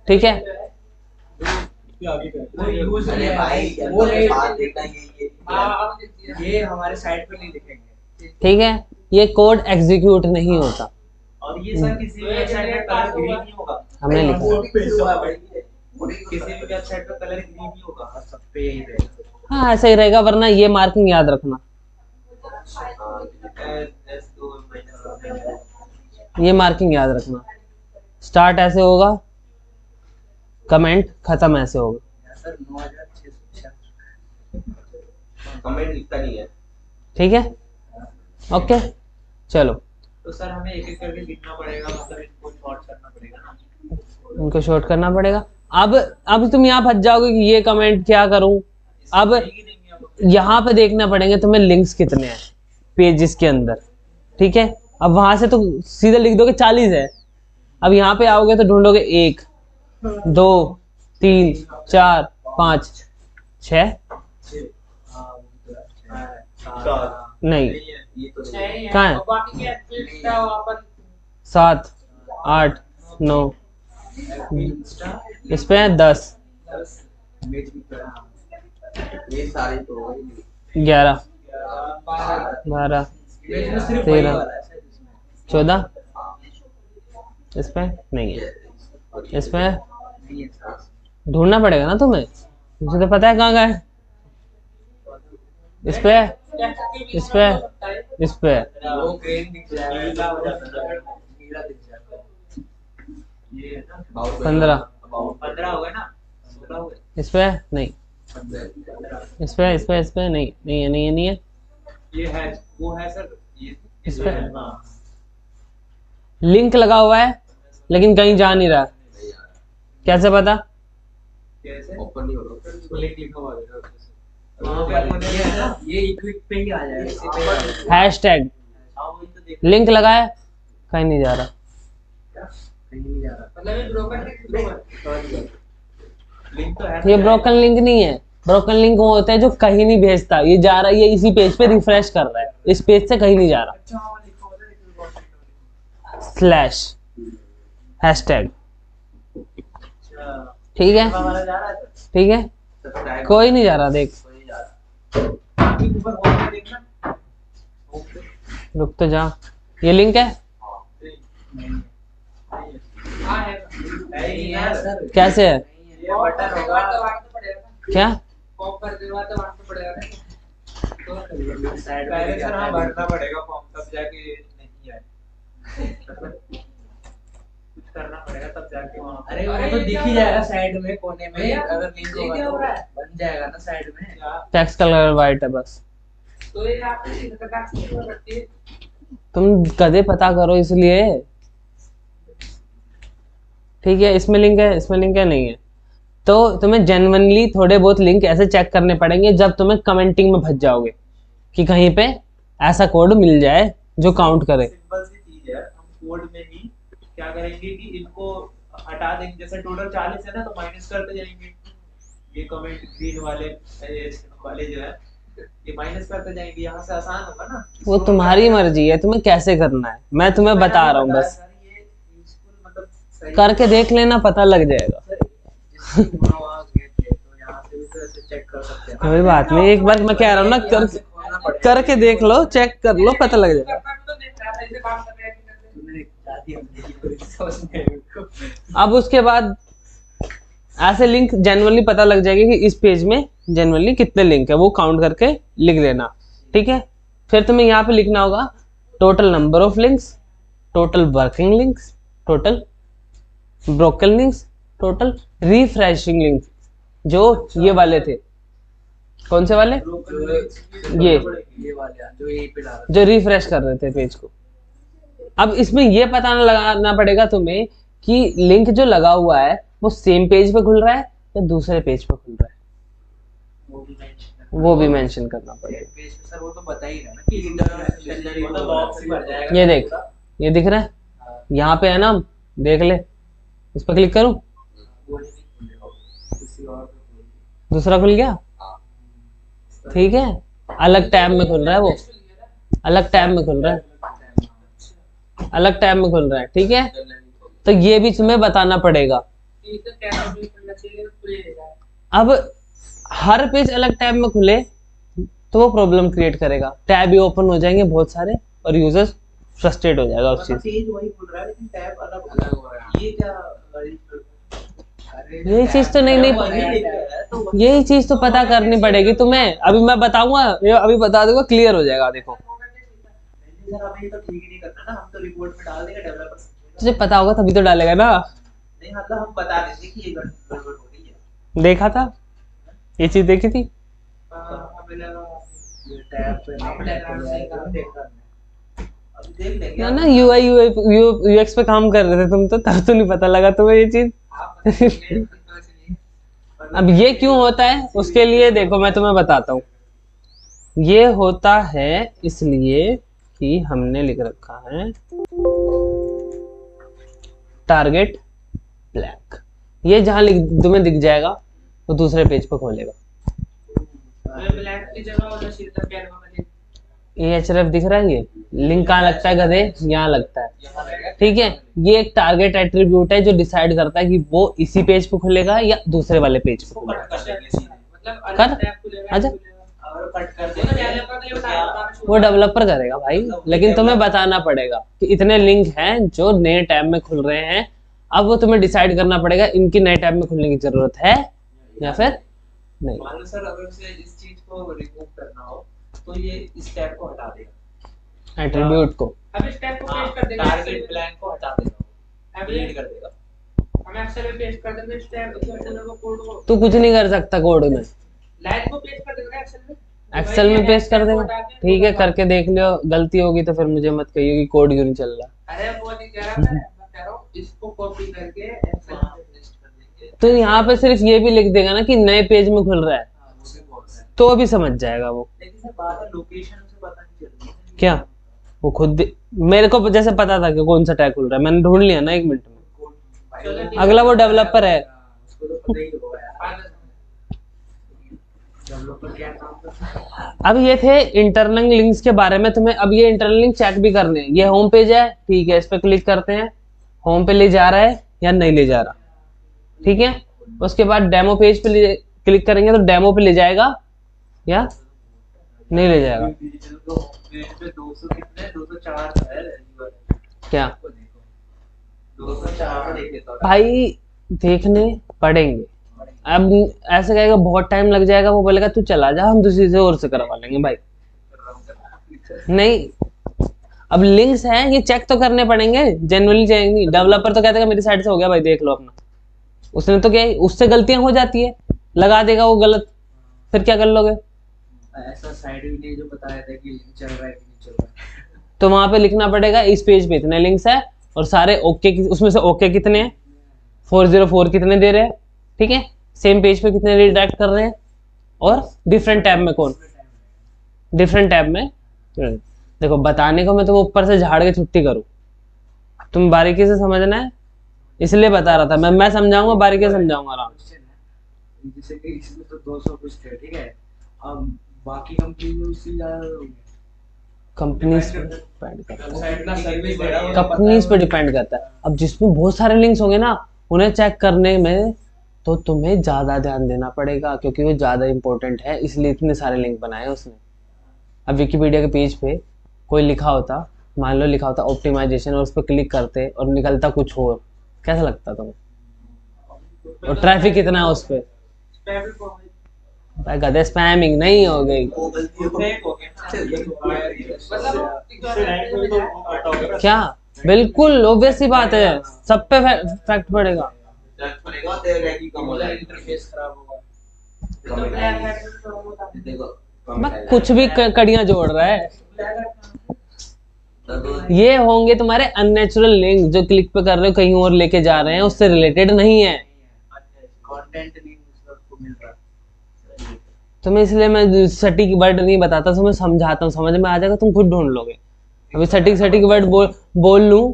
ठीक है, वो यूज अरे भाई वो ये बात देखना ये हमारे साइट पर नहीं दिखेंगे। ठीक है, ये कोड एग्जीक्यूट नहीं होता। और ये सर किसी भी वेबसाइट में कलर ग्रीन नहीं होगा। हमने लिखा है। किसी भी वेबसाइट पर कलर ग्रीन नहीं होगा, हर सब पे यही रहेगा। हाँ ऐसा ही रहेगा, वरना ये मार्किंग याद रखना, ये मार्किंग याद रखना। स्टार्ट ऐसे होगा, कमेंट खत्म ऐसे होगा। सर 9600 कमेंट लिखता नहीं है। ठीक है, ओके, चलो तो सर हमें एक एक करके लिखना पड़ेगा, मतलब इनको शॉर्ट करना पड़ेगा ना। इनको शॉर्ट करना पड़ेगा। अब तुम यहाँ फंस जाओगे कि ये कमेंट क्या करूं। अब यहाँ पे देखना पड़ेंगे तुम्हें लिंक्स कितने हैं पेजेस के अंदर। ठीक है, अब वहां से तो सीधे लिख दोगे 40 है। अब यहाँ पे आओगे तो ढूंढोगे 1 2 3 4 5 6 नहीं, ये तो नहीं नहीं है। कहाँ है? और बाकी के एक्टिविटी का वहाँ पर 7 8 9 इस पे 10 ये सारे तो 11 12 12 सिर्फ 13 वाला है सर इसमें। 14 इस पे नहीं है, इस पे नहीं है सर। ढूंढना पड़ेगा ना तुम्हें, मुझे तो पता है कहाँ गए। इस पे इस पे इस पे वो ग्रीन दिख जाएगा, नीला हो जाता है, नीला दिख जाएगा। ये है ना 15 15 हो गए ना, 16 हो गए। इस पे नहीं, इस पे इस पे इस पे नहीं, नहीं है नहीं है नहीं है। ये है, वो है सर, ये इस पे हाँ। लिंक लगा हुआ है लेकिन कहीं जा नहीं रहा, कैसे पता? कैसे ओपन नहीं हो रहा। लिंक लिखा हुआ है वहाँ पे अपने ये है ना, ये इक्विक पे ही आ जाएगा, इसी पे आ जाएगा। हैशटैग हाँ, वही तो देख लिंक लगाया, कहीं नहीं जा रहा। कहीं नहीं जा रहा। मतलब ये ब्रोकन लिंक लिंक तो है, ये ब्रोकन लिंक नहीं है। ब्रोकन लिंक वो होता है जो कहीं नहीं भेजता, ये जा रहा है, ये इसी पेज पे रिफ्रेश कर रहा है, इस पेज से कहीं नहीं जा रहा। अच्छा वहाँ लिखा होता है लेकिन बहुत स्लैश हैशटैग, अच्छा ठीक है हमारा जा रहा है सर। ठीक है, सब्सक्राइब कोई नहीं जा रहा। देख नहीं जा रहा। आगे ऊपर होम पे देखना, होम पे रुक तो जा, ये लिंक है नहीं हाँ है नहीं है सर। कैसे है? ये बटन होगा, दबाना पड़ेगा ना, क्या? पॉप कर देगा तो दबाना पड़ेगा ना। तो साइड में पहले दिखाता सर हाँ है। भरना पड़ेगा फॉर्म, तब जाके नहीं आए। कुछ करना पड़ेगा तब जाके वहाँ पे। अरे वो अरे तो ये दिख क्या ही हो रहा जाएगा है? साइड में कोने में, भैया, अगर लिंक ये होगा क्या तो हो रहा है? बन जाएगा ना साइड में। क्या? टेक्स्ट कलर वाइट है बस। तो ये आपकी खतरनाक चीज़ हो सकती है। तुम कदे पता करो इसलिए। ठीक है, इसमें लिंक है, इसमें लिंक है, नहीं है। तो तुम्हें जेन्युइनली थोड़े बहुत लिंक ऐसे चेक करने पड़ेंगे जब तुम्हें कमेंटिंग में फंस जाओगे कि कहीं पे ऐसा कोड मिल जाए जो काउंट करे। सिंपल सी चीज है, हम कोड में ही क्या करेंगे कि इनको हटा देंगे। जैसे टोटल 40 है ना, तो माइनस करते जाएंगे। ये कमेंट ग्रीन वाले जो है ये माइनस करते जाएंगे, यहाँ से आसान होगा ना। वो तुम्हारी मर्जी है, तुम्हें कैसे करना है, मैं तुम्हें बता रहा हूँ बस। सर ये यूजफुल मतलब सही करके देख लेना, पता लग जाएगा। वहाँ गए थे तो यहाँ से भी तो ऐसे चेक कर सकते हैं। कोई बात नहीं, एक बार मैं कह रहा हूँ ना, करके देख लो, चेक कर लो, पता लग जाएगा। करना भी तो नहीं चाहता, इसे काम कर रहे हैं कि नहीं कर रहे हैं। तुमने दी हमने, समझ नहीं आई उनको। अब उसके बाद ऐसे लिंक जनरली पता लग जाएगी कि इस पेज में जनरली कितने लिंक है, वो काउंट करके लिख लेना, ठीक है। फिर तुम्हें यहाँ पे लिखना होगा total number of links, total working links, total broken links, total refreshing links, जो ये वाले थे। कौन से वाले? ये वाले जो यहीं पे डाल जो रिफ्रेश कर रहे थे पेज को। अब इसमें ये पता लगाना पड़ेगा तुम्हें कि लिंक जो लगा हुआ है वो सेम पेज पे खुल रहा है या दूसरे पेज पे खुल रहा है, वो भी मेंशन करना पड़ेगा। पेज पे सर वो तो बता ही रहा ना कि इंटरनल मतलब बॉक्स ही भर जाएगा। ये देख, ये दिख रहा है यहाँ पे है ना, देख ले, इस पर क्लिक करूं, वो नहीं खुलेगा, किसी और पे खुलेगा। दूसरा खुल गया, ठीक है। अलग टैब में खुल रहा है वो, अलग टैब में खुल रहा है, अलग टैब में खुल रहा है, ठीक है। तो ये भी तुम्हें बताना पड़ेगा। अब हर पेज अलग टैब में खुले तो वो प्रॉब्लम क्रिएट करेगा, टैब ही ओपन हो जाएंगे बहुत सारे और यूजर्स फ्रस्ट्रेट हो जाएगा उस चीज। पेज वही खुल रहा है लेकिन टैब अलग हो रहा है। ये क्या यही चीज तो नहीं यही चीज तो पता करनी पड़ेगी तुम्हें। अभी मैं बताऊंगा, अभी बता दूंगा, क्लियर हो जाएगा। देखो सर हमें तो ठीक ही नहीं करना ना, हम तो रिपोर्ट में डाल देंगे, डेवलपर तुझे पता होगा तभी तो डालेगा ना। नहीं मतलब हम बता देंगे कि ये गड़बड़ हो रही है। देखा था, ये चीज देखी थी। ये टैब पे अभी देख लेंगे ना ना यूआई यूएक्स पे काम कर रहे थे तुम तो, तब तो नहीं पता लगा तुम्हें ये चीज। अब ये क्यों होता है उसके लिए देखो मैं तुम्हें बताता हूँ। ये होता है इसलिए कि हमने लिख रखा है टारगेट ब्लैंक। ये जहां तुम्हें दिख जाएगा तो दूसरे पेज पर खोलेगा। ब्लैंक की जगह होना चाहिए था कैनवा में लिंक। एएचआरएफ दिख रहा है, ये लिंक कहाँ लगता है गधे? यहाँ लगता है, ठीक है। ये एक टारगेट एट्रीब्यूट है जो डिसाइड करता है कि वो इसी पेज पे खुलेगा या दूसरे वाले पेज पे खुलेगा। मतलब कर, अलग टैब खुलेगा, आजा। और कट कर वो तो डेवलपर के लिए बताया वो डेवलपर करेगा भाई, लेकिन तुम्हें बताना पड़ेगा कि इतने लिंक हैं जो नए टैब में खुल रहे हैं। अब वो तुम्हें डिसाइड करना पड़ेगा इनकी नए टैब में खुलने की जरूरत है या फिर नहीं। मान लो सर अगर से इस चीज को रिमूव करना हो तो ये इस टैब को हटा देगा, एट्रीब्यूट को। अब इस टैब को पेस्ट कर देंगे, टारगेट ब्लैंक को हटा देगा, अभी डिलीट कर देगा। हम एक्सेल में पेस्ट कर देंगे इस टैब को कोड को, तू कुछ नहीं कर सकता कोड में, लाइन को पेस्ट कर देंगे एक्सेल में। एक्सेल में पेस्ट कर देगा, ठीक है। करके देख लियो, गलती होगी तो फिर मुझे मत कहियो कि कोड क्यों नहीं चल रहा। अरे वो नहीं कह रहा मैं कह रहा हूँ इसको कॉपी करके एक्सेल में पेस्ट कर देंगे। तो यहाँ पे सिर्फ ये भी लिख देगा ना कि नए पेज में खुल रहा है, तो अभी समझ जाएगा वो। लेकिन सर बात है लोकेशन से पता नहीं चल रही है। क्या वो खुद मेरे को जैसे पता था कि कौन सा टैग खुल रहा है, मैंने ढूंढ लिया ना 1 मिनट में। अगला वो डेवलपर है, उसको तो पता ही होगा यार डेवलपर क्या काम करता है। अब ये थे इंटरनल लिंक्स के बारे में। तुम्हें अब ये इंटरनल लिंक चेक भी करने हैं। ये होम पेज है, ठीक है, इस पे क्लिक करते हैं, होम पे ले जा रहा है या नहीं ले जा रहा, ठीक है। उसके बाद डेमो पेज पे क्लिक करेंगे तो डेमो पे ले जाएगा या नहीं ले जाएगा। डिजिटल को पेज पे 200 कितने 204 है क्या 204 देख लेता हूँ भाई, देखने पड़ेंगे। अब ऐसे कहेगा बहुत टाइम लग जाएगा, वो बोलेगा तू चला जा, हम दूसरी से और से करवा लेंगे भाई। नहीं, अब लिंक्स हैं ये चेक तो करने पड़ेंगे, जनरली चाहिए। डेवलपर तो कहता है मेरी साइड से हो गया भाई, देख लो अपना। उसने तो क्या, उससे गलतियां हो जाती है, लगा देगा वो गलत, फिर क्या कर लोगे? ऐसा साइड भी नहीं जो बताया था कि लिंक चल रहा है कि नहीं चल रहा है। तो वहां पे लिखना पड़ेगा इस पेज पे इतने लिंक्स है और सारे ओके, उसमें से ओके कितने हैं, 404 कितने दे रहे हैं, ठीक है। सेम पेज पे कितने रिडायरेक्ट कर रहे हैं और डिफरेंट टैब में कौन, डिफरेंट टैब में। देखो बताने को मैं तुम ऊपर से झाड़ के छुट्टी करूं, तुम बारीकी से समझना है इसलिए बता रहा था। मैं समझाऊंगा, बारीकी से समझाऊंगा आराम से। जैसे कि इसमें तो 200 कुछ थे, ठीक है। अब बाकी कंपनी में उससे ज्यादा होंगे। कंपनीज पे डिपेंड करता है, वेबसाइट ना सर्विस दे रहा है कंपनीज पे डिपेंड करता है। अब जिसमें बहुत सारे लिंक्स होंगे ना, उन्हें चेक करने में तो तुम्हें ज्यादा ध्यान देना पड़ेगा, क्योंकि वो ज्यादा इंपॉर्टेंट है, इसलिए इतने सारे लिंक बनाए उसने। अब विकिपीडिया के पेज पे कोई लिखा होता मान लो लिखा होता ऑप्टिमाइजेशन और उस पर क्लिक करते और निकलता कुछ और, कैसा लगता तुम्हें? और ट्रैफिक कितना है उस पर? स्पैम को भाई गधे, स्पैमिंग नहीं हो गई वो गलती हो फेक हो गया मतलब क्या? बिल्कुल ऑब्वियस सी बात है, सब पे फैक्ट पड़ेगा। पड़ेगा, तेरे रैंकिंग कम हो जाएगी। इंटरफेस खराब होगा। तो ब्लैक हैट में होता है। देखो मैं कुछ भी कड़ियां जोड़ रहा है। ब्लैक हैट ये होंगे तुम्हारे अननेचुरल लिंक जो क्लिक पे कर रहे हो कहीं और लेके जा रहे हैं, उससे रिलेटेड नहीं है। कंटेंट नहीं मतलब को मिल रहा। तुम्हें इसलिए मैं सटीक वर्ड नहीं बताता, तुम्हें समझाता हूँ, समझ में आ जाएगा, तुम खुद ढूंढ लोगे। अभी सटीक वर्ड बोल लूं,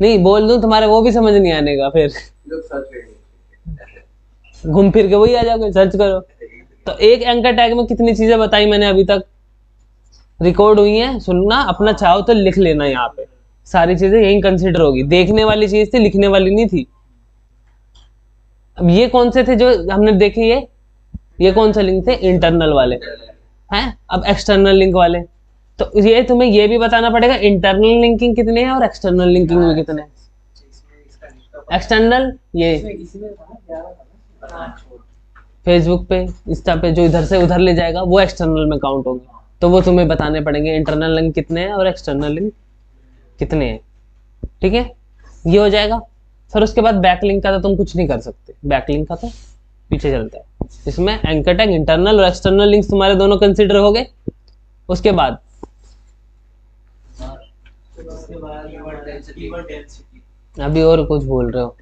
नहीं बोल दूं, तुम्हारे वो भी समझ नहीं आने का, फिर लोग सर्च करेंगे। घूम फिर के वही आ जाओगे, सर्च करो। तो एक एंकर टैग में कितनी चीजें बताई मैंने अभी तक, रिकॉर्ड हुई हैं, सुनना अपना चाहो तो लिख लेना, यहाँ पे सारी चीजें यही कंसिडर होगी। देखने वाली चीज थी, लिखने वाली नहीं थी। अब ये कौन से थे जो हमने देखे? ये कौन सा लिंक थे? इंटरनल वाले हैं। अब एक्सटर्नल लिंक वाले, तो ये तुम्हें ये भी बताना पड़ेगा इंटरनल लिंकिंग कितने हैं और एक्सटर्नल लिंकिंग में कितने हैं। एक्सटर्नल ये फेसबुक पे, इंस्टा पे जो इधर से उधर ले जाएगा वो एक्सटर्नल में काउंट होंगे, तो वो तुम्हें बताने पड़ेंगे इंटरनल लिंक कितने हैं और एक्सटर्नल लिंक कितने हैं। ठीक है, ये हो जाएगा। फिर उसके बाद बैकलिंक का तो तुम कुछ नहीं कर सकते, बैकलिंक का तो पीछे चलता है। इसमें एंकर टैग इंटरनल और एक्सटर्नल लिंक्स तुम्हारे दोनों कंसीडर हो गए। उसके बाद उसके बाद कीवर्ड डेंसिटी। अभी और कुछ बोल रहे हो?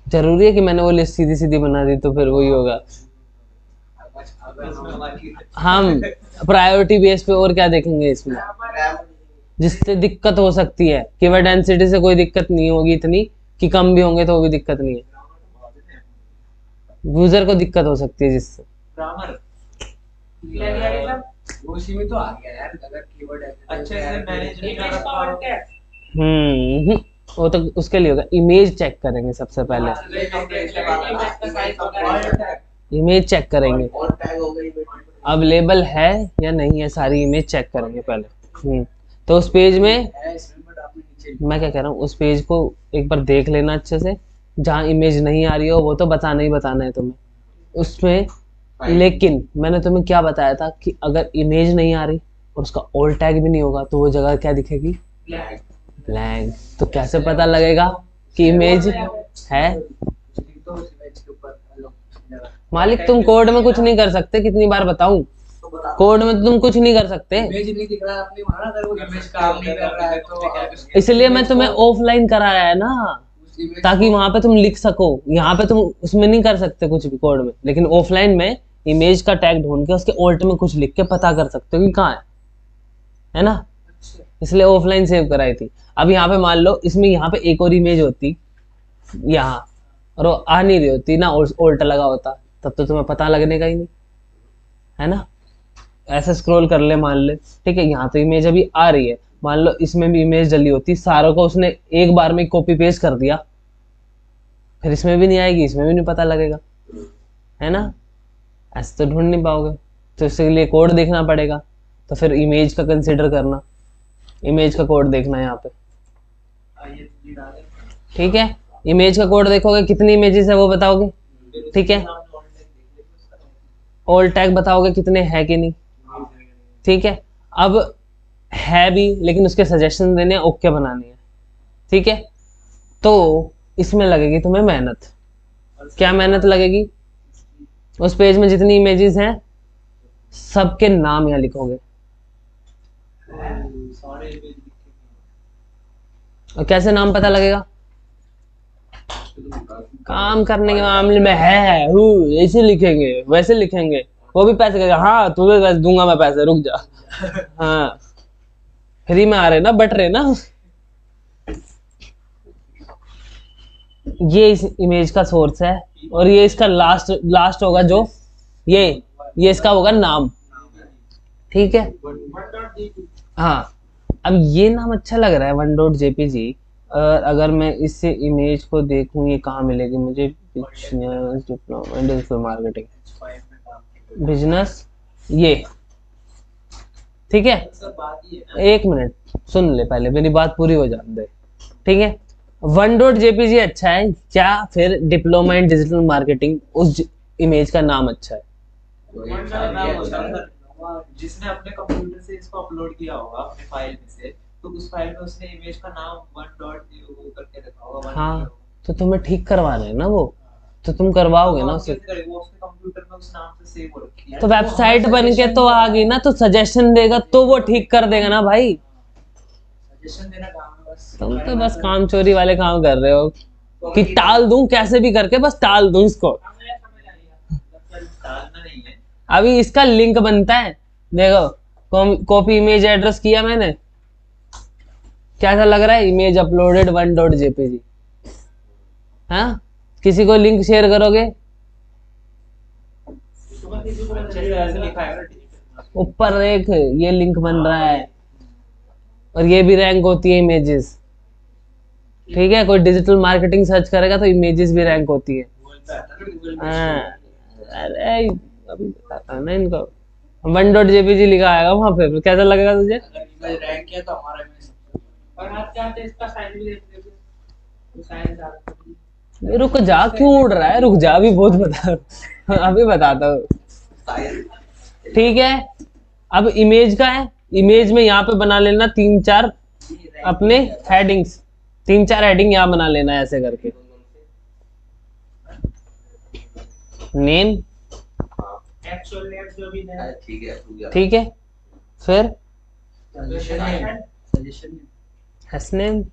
जरूरी है कि मैंने वो लिस्ट सीधी सीधी बना दी तो फिर वही होगा? हम प्रायोरिटी बेस पे और क्या देखेंगे इसमें जिससे दिक्कत हो सकती है? कीवर्ड डेंसिटी से कोई दिक्कत नहीं होगी इतनी कि कम भी होंगे तो वो भी दिक्कत नहीं है, यूजर को दिक्कत हो सकती है जिससे। ग्रामर क्या क्या ये सब वो उसी में तो आ गया यार, अगर कीवर्ड अच्छे से मैनेज नहीं कर इमेज रखा का हो। कॉन्टेक्ट वो तो उसके लिए होगा। इमेज चेक करेंगे सबसे पहले, इमेज चेक करेंगे और टैग हो गई। अवेलेबल है या नहीं है, सारी इमेज चेक करेंगे पहले। तो उस पेज में है इसमें, बट आपने नीचे मैं क्या कह रहा हूँ, उस पेज को एक बार देख लेना अच्छे से, जहाँ इमेज नहीं आ रही हो वो तो बताना ही बताना है तुम्हें उसमें। लेकिन मैंने तुम्हें क्या बताया था कि अगर इमेज नहीं आ रही और उसका ऑल टैग भी नहीं होगा तो वो जगह क्या दिखेगी? ब्लैंक। तो कैसे पता लगेगा कि इमेज है? तो उस इमेज के ऊपर हेलो मालिक तुम कोड में कुछ नहीं कर सकते, कितनी बार बताऊं? कोड में तो तुम कुछ नहीं कर सकते, इमेज नहीं दिख रहा है अपने वहां, अगर वो इमेज काम नहीं कर रहा है तो आप इसलिए मैं तुम्हें ऑफलाइन कराया है ना, उस इमेज ताकि वहां पे तुम लिख सको। यहाँ पे तुम उसमें नहीं कर सकते कुछ भी कोड में, लेकिन ऑफलाइन में इमेज का टैग ढूंढ के उसके ऑल्ट में कुछ लिख के पता कर सकते हो कि कहाँ है ना। इसलिए ऑफलाइन सेव कराई थी। अब यहाँ पे मान लो इसमें यहाँ पे एक और इमेज होती यहाँ, और वो आ नहीं रही होती ना, ऑल्ट लगा होता, तब तो तुम्हें पता लगने का ही नहीं है ना। ऐसे स्क्रॉल कर ले, मान ले ठीक है, यहाँ तो इमेज अभी आ रही है, मान लो इसमें भी इमेज डली होती, सारों को उसने एक बार में कॉपी पेस्ट कर दिया, फिर इसमें भी नहीं आएगी, इसमें भी नहीं पता लगेगा, है ना। ऐसे तो ढूंढ नहीं पाओगे, तो इसके लिए कोड देखना पड़ेगा। तो फिर इमेज का कंसिडर करना, इमेज का कोड देखना है यहाँ पे, ठीक है। इमेज का कोड देखोगे, कितनी इमेजेस है वो बताओगे, ठीक है। ऑल टैग बताओगे कितने हैं कि नहीं, ठीक है। अब है भी, लेकिन उसके सजेशन देने हैं, ओके बनानी है, ठीक है। तो इसमें लगेगी तुम्हें मेहनत। क्या मेहनत लगेगी? उस पेज में जितनी इमेजेस हैं सबके नाम यहाँ लिखोगे, और कैसे नाम पता लगेगा? काम करने के मामले में है ऐसे लिखेंगे वैसे लिखेंगे, वो भी पैसे कहेगा, हाँ तुझे पैसे दूंगा मैं, पैसे रुक जा। हाँ फ्री में आ रहे ना, बट रहे ना। ये इस इमेज का सोर्स है, और ये इसका लास्ट होगा जो ये इसका होगा नाम, ठीक है। हाँ अब ये नाम अच्छा लग रहा है 1.jpg, और अगर मैं इससे इमेज को देखूं, ये कहाँ मिलेगी मुझे? बिजनेस डिप्लोमा मार्केटिंग, बिजनेस, ये ठीक है, सर बात ये है ना, एक मिनट सुन ले, पहले मेरी बात पूरी हो जाने दे। ठीक है, वन डॉट जेपीजी अच्छा है क्या, फिर डिप्लोमा इन डिजिटल मार्केटिंग उस इमेज का नाम अच्छा है? नाम होता है सर, जिसने अपने कंप्यूटर से इसको अपलोड किया होगा अपने फाइल में से, तो उस फाइल में उसने इमेज का नाम वन डॉट वो करके रखा होगा। हाँ तो तुम्हें ठीक करवाना है ना वो, तो तुम करवाओगे ना उसे। वो उसके कंप्यूटर में उस नाम से सेव हो रखी है। तो वेबसाइट बन के तो आ गई ना, तो सजेशन देगा तो वो ठीक कर देगा ना भाई। सजेशन देना काम है बस। तुम तो बस काम चोरी वाले काम कर रहे हो कि टाल दूं कैसे भी करके, बस टाल दूं इसको। डालना नहीं है। अभी इसका लिंक बनता है, देखो कॉपी इमेज एड्रेस किया मैंने, कैसा लग रहा है, image uploaded one dot JPG. हाँ, किसी को लिंक शेयर करोगे, ऐसे लिखा है डिजिटल ऊपर एक ये लिंक बन रहा है, और ये भी रैंक होती है इमेजेस। ठीक है, कोई डिजिटल मार्केटिंग सर्च करेगा तो इमेजेस भी रैंक होती है। हाँ, अरे अभी बताता हूं ना इनको, वन डॉट जेपीजी लिखा आएगा वहां पे, फिर कैसा लगेगा तुझे? अगर इमेज रैंक किया तो हमारा इमेज और आप चाहते इसका साइज भी देख लेते, तो साइज आप रुक जा, क्यों उड़ रहा है, रुक जा, अभी बहुत बता अभी बताता हूँ। ठीक है, अब इमेज का है, इमेज में यहाँ पे बना लेना 3-4 अपने हेडिंग्स, 3-4 हेडिंग यहाँ बना लेना है ऐसे करके। नेम, एक्चुअल नेम जो भी है, ठीक है, हो गया। ठीक है, फिर suggestion S name,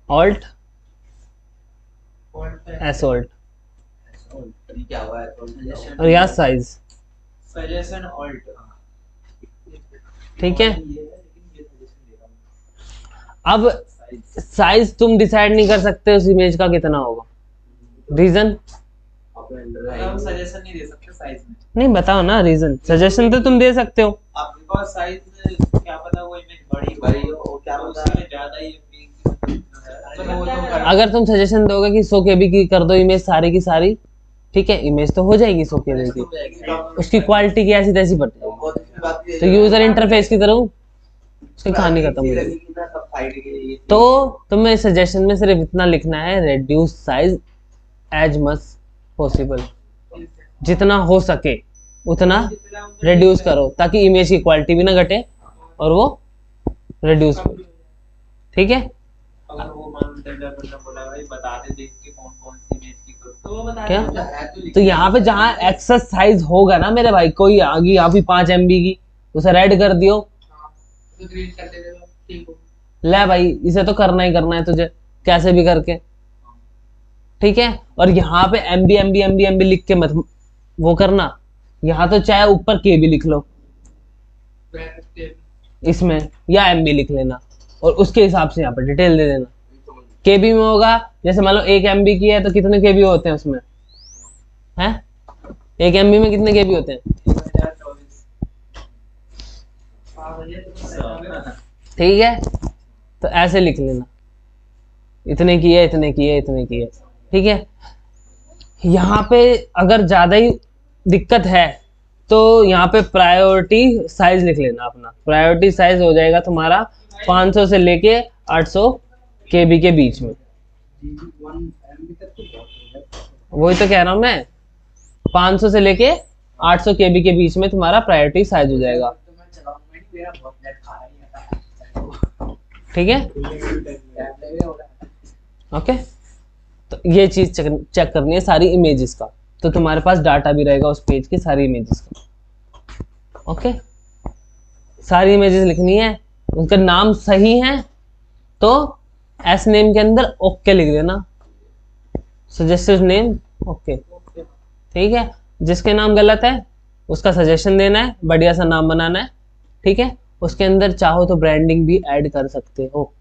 alt, assault, अभी क्या हुआ है तो और यहाँ साइज। Suggestion alt. ठीक है, अब साइज तुम डिसाइड नहीं कर सकते उस इमेज का कितना होगा, रीजन हम सजेशन नहीं दे सकते साइज में। नहीं, बताओ ना रीजन, सजेशन तो तुम दे सकते हो। आप बिकॉज़ साइज क्या पता वो इमेज बड़ी हो क्या तो पता उसमें ज्यादा ही मतलब क्या है? अगर तुम सजेशन दोगे कि 100 केबी की कर दो इमेज सारी की सारी, ठीक है, इमेज तो हो जाएगी 100 केबी की, उसकी क्वालिटी की ऐसी तैसी बट जाएगी, बहुत अच्छी बात ये तो यूजर इंटरफेस की तरह उसकी कहानी खत्म हो जाएगी। लगेगी ना सब साइड के लिए। तो तुम्हें सजेशन में सिर्फ इतना लिखना है, reduce size as much possible, जितना हो सके उतना रिड्यूस करो, ताकि इमेज की क्वालिटी भी ना घटे और वो रिड्यूस हो। ठीक है, अगर वो मान डेवलपर बोला भाई बता दे देख के कौन कौन सी इमेज की करो, तो वो बता क्या? देगा। तो यहाँ पे जहाँ एक्सेस साइज होगा ना मेरे भाई, कोई आ गई यहाँ भी 5 MB की, उसे रेड कर दियो, हाँ, तो डिलीट कर देगा, ठीक हो। ले भाई इसे तो करना ही करना है तुझे कैसे भी करके। ठीक है, और यहाँ पे MB लिख के मत वो करना, यहाँ तो चाहे ऊपर KB लिख लो ब्रैकेट के इसमें, या MB लिख लेना, और उसके हिसाब से यहाँ पे डिटेल दे देना। KB में होगा, जैसे मान लो 1 MB की है तो कितने KB होते हैं उसमें, हैं 1 MB में कितने KB होते हैं? 2024। हाँ भैया, तो बताएगा। ठीक है, तो ऐसे लिख लेना, इतने की है, इतने की है, इतने की है। ठीक है, यहाँ पे अगर ज्यादा ही दिक्कत है तो यहाँ पे प्रायोरिटी साइज लिख लेना अपना, प्रायोरिटी साइज हो जाएगा तुम्हारा 500 से लेके 800 KB के बीच में। 1 MB तक तो बहुत हो गया। वही तो कह रहा हूँ मैं, 500 से लेके 800 KB के बीच में तुम्हारा प्रायोरिटी साइज हो जाएगा। तो मैं चलाऊंगा नहीं, मेरा बहुत नेट खा रहा है। ठीक है, टाइम लगेगा हो रहा है। ओके, तो ये चीज चेक करनी है सारी इमेजेस का, तो तुम्हारे पास डाटा भी रहेगा उस पेज की सारी इमेजेस का। ओके, सारी इमेजेस लिखनी है, उनका नाम सही है तो एस नेम के अंदर ओके लिख देना, सजेस्टेड नेम ओके। ठीक है, जिसके नाम गलत है उसका सजेशन देना है, बढ़िया सा नाम बनाना है। ठीक है, उसके अंदर चाहो तो ब्रांडिंग भी ऐड कर सकते हो,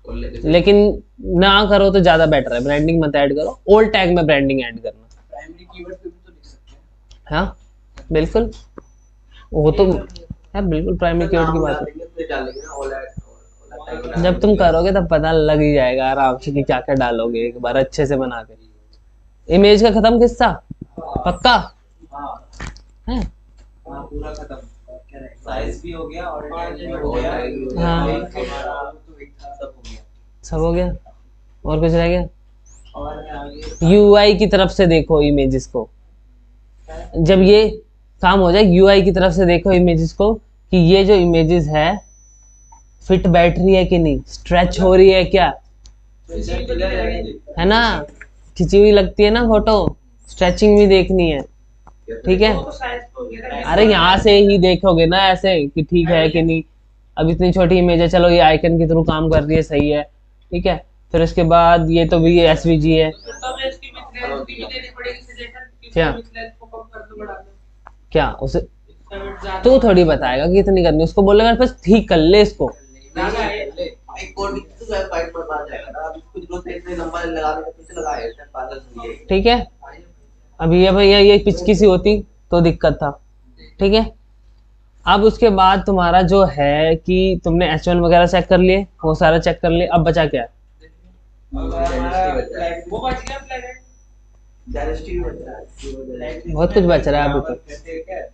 लेकिन ना करो तो ज्यादा बेटर है, ब्रांडिंग मत ऐड करो, ओल्ड टैग में ब्रांडिंग ऐड करना। प्राइमरी कीवर्ड पे भी तो लिख सकते हैं। हाँ बिल्कुल, वो तो है बिल्कुल प्राइमरी कीवर्ड की बात है। जब तुम करोगे तब पता लग ही जाएगा आराम से कि क्या क्या डालोगे, एक बार अच्छे से बना के। इमेज का खत्म किस्सा, पक्का हाँ है? हाँ पूरा खत्म। साइज भी हो गया और और हो गया। हाँ। link हमारा सब हो गया। सब हो गया, और कुछ रह गया? और आगे यूआई की तरफ से देखो इमेजेस को, जब ये काम हो जाए यूआई की तरफ से देखो इमेजेस को कि ये जो इमेजेस है फिट बैठ रही है कि नहीं, स्ट्रेच हो रही है क्या, है ना? खिंची हुई लगती है ना फोटो, स्ट्रेचिंग भी देखनी है, ठीक है? वो तो साइज हो गया ना। अरे यहाँ से ही देखोगे ना ऐसे कि ठीक है कि नहीं। अब इतनी छोटी इमेज है, चलो ये आइकन के थ्रू काम कर रही है, सही है, ठीक है। फिर उसके बाद ये तो भी एसवीजी है, फिर तो हमें इसकी विथनेस भी देनी पड़ेगी सजेशन कि क्या? विथनेस को कम कर दो, बढ़ा दो। क्या उसे ज्यादा तू थोड़ी बताएगा कि कितनी करनी है, उसको बोलेगा बस ठीक कर ले इसको। ज्यादा है। एक कोड भी तो फाइट पर बात जाएगा ना। अभी कुछ ग्रोथ इतने लंबा लगाने का पीछे लगाया है, शायद पागल हुई है। ठीक है, अब ये भैया ये पिचकी सी होती तो दिक्कत था, ठीक है। अब उसके बाद तुम्हारा जो है कि तुमने H1 वगैरह चेक कर लिए, वो सारा चेक कर लिए, अब बचा क्या है? वो बच गया प्लेनेट। डायनेस्टी बच रहा है। बहुत कुछ बच रहा है अभी तक।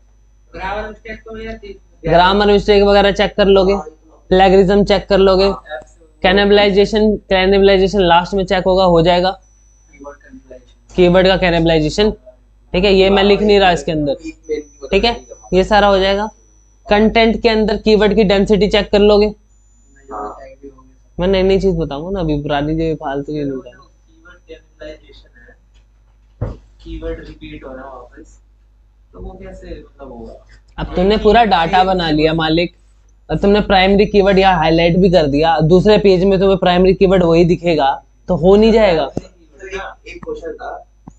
ग्रामर मिस्टेक तो या थी। ग्रामर मिस्टेक वगैरह चेक कर लोगे, प्लेगरिज्म चेक कर लोगे, कैनिबलाइजेशन लास्ट में चेक होगा, हो जाएगा। कीवर्ड का कैनिबलाइजेशन, ठीक है, ये मैं लिख नहीं रहा इसके अंदर, ठीक है, ये सारा हो जाएगा। कंटेंट के अंदर कीवर्ड की डेंसिटी चेक कर लोगे। मैं नई नई चीज बताऊंगा ना, अभी पुरानी जो फालतू ये लोग हैं। कीवर्ड कैनिबलाइजेशन है, कीवर्ड रिपीट हो रहा है वापस, तो वो कैसे मतलब होगा? अब तुमने पूरा डाटा बना लिया मालिक, अब तुमने प्राइमरी कीवर्ड यहाँ हाईलाइट भी कर दिया, दूसरे पेज में तुम्हें प्राइमरी कीवर्ड वही दिखेगा, तो हो नहीं जाएगा। एक क्वेश्चन था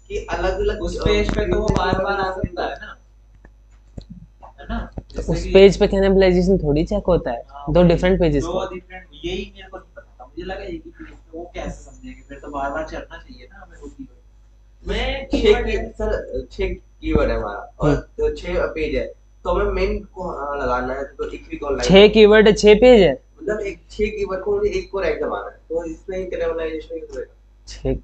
कि अलग-अलग उस पेज पे तो वो बार-बार आ सकता है ना, है ना? जैसे उस कि- पेज पे कैनिबलाइजेशन थोड़ी चेक होता है, दो डिफरेंट पेजेस दो को। डिफरेंट, यही मेरे को नहीं पता था, मुझे लगा एक ही पेज पे, वो कैसे समझेंगे? फिर तो बार-बार चलना चाहिए ना हमें वो कीवर्ड। मैं छह कीवर्ड की सर 6 कीवर्ड है हमारा और 6 पेज है, तो हमें मेन को लगाना है, तो एक भी ऑनलाइन 6 कीवर्ड 6 पेज है, मतलब एक 6 कीवर्ड को मुझे एक को रैंक करवाना है, तो इसमें कैटेगराइजेशन कैसे होगा? 6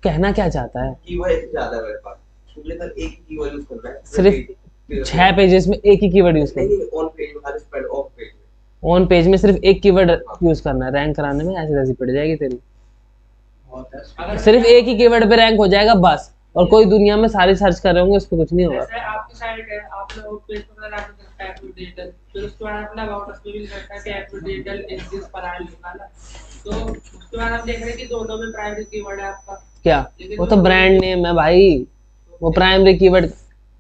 कहना क्या चाहता है? कीवर्ड एक से ज्यादा है मेरे पास, इसलिए सर एक ही कीवर्ड यूज करना है सिर्फ 6 पेजेस में एक ही कीवर्ड यूज करना नहीं ऑन पेज में, खाली स्पेल ऑफ पेज में। है, ऑन पेज में सिर्फ एक कीवर्ड यूज करना है, रैंक कराने में ऐसी तैसी पड़ जाएगी तेरी। अगर सिर्फ एक ही कीवर्ड पे रैंक हो जाएगा बस, और कोई दुनिया में सारे सर्च कर रहे होंगे उस पर कुछ नहीं होगा। जैसे आपकी साइट है, आपने वो पेज पर लगा सकते हैं एक्टिव डिजिटल, फिर उसके बाद आपने अबाउट अस पे भी लिख सकता है कि एक्टिव डिजिटल एग्जिस्ट पर आया लिखा ना, तो उसके बाद आप देख रहे हैं कि दोनों में प्राइमरी कीवर्ड है आपका। क्या? वो तो ब्रांड नेम है भाई, वो प्राइमरी कीवर्ड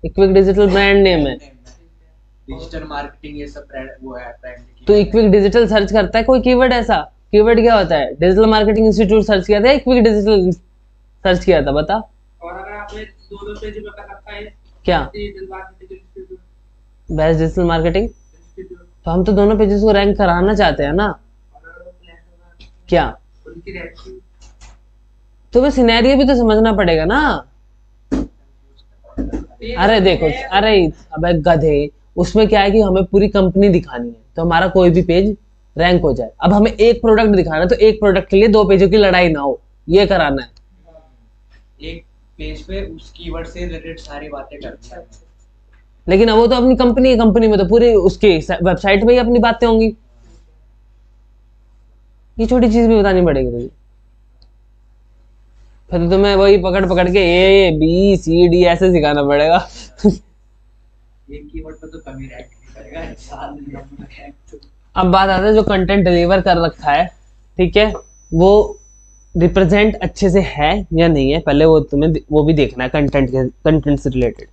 इक्विक डिजिटल ब्रांड नेम है। डिजिटल मार्केटिंग ये सब ब्रांड वो है, ब्रांड तो इक्विक डिजिटल सर्च करता है कोई कीवर्ड ऐसा? कीवर्ड क्या होता है? डिजिटल मार्केटिंग इंस्टीट्यूट सर्च किया था, इक्विक डिजिटल सर्च किया था, बता। और अगर आपने दोनों पेज में कर रखा है क्या? Digital marketing institute, best digital marketing, तो हम तो दोनों पेजेस को रैंक कराना चाहते हैं ना। और अगर वो प्लान होगा क्या? उनकी रैंकिंग तो वो सिनेरियो भी तो समझना पड़ेगा ना। अरे देखो, अरे अबे गधे, उसमें क्या है कि हमें पूरी कंपनी दिखानी है, तो हमारा कोई भी पेज रैंक हो जाए। अब हमें एक प्रोडक्ट दिखाना है, तो एक प्रोडक्ट के लिए 2 पेजों की लड़ाई ना हो, ये कराना है। एक पेज पे उस कीवर्ड से रिलेटेड सारी बातें करते हैं। लेकिन अब वो तो अपनी कंपनी है, कंपनी में तो पूरे उसके वेबसाइट में ही अपनी बातें होंगी। ये छोटी चीज भी बतानी पड़ेगी तुझे, फिर तो तुम्हें वही पकड़ पकड़ के ABCD ऐसे सिखाना पड़ेगा। एक कीवर्ड पे तो कम ही रैंक नहीं करेगा इंसान, रैंक तो अब बात आता है जो कंटेंट डिलीवर कर रखा है, ठीक है, वो रिप्रेजेंट अच्छे से है या नहीं है, पहले वो तुम्हें वो भी देखना है कंटेंट से रिलेटेड,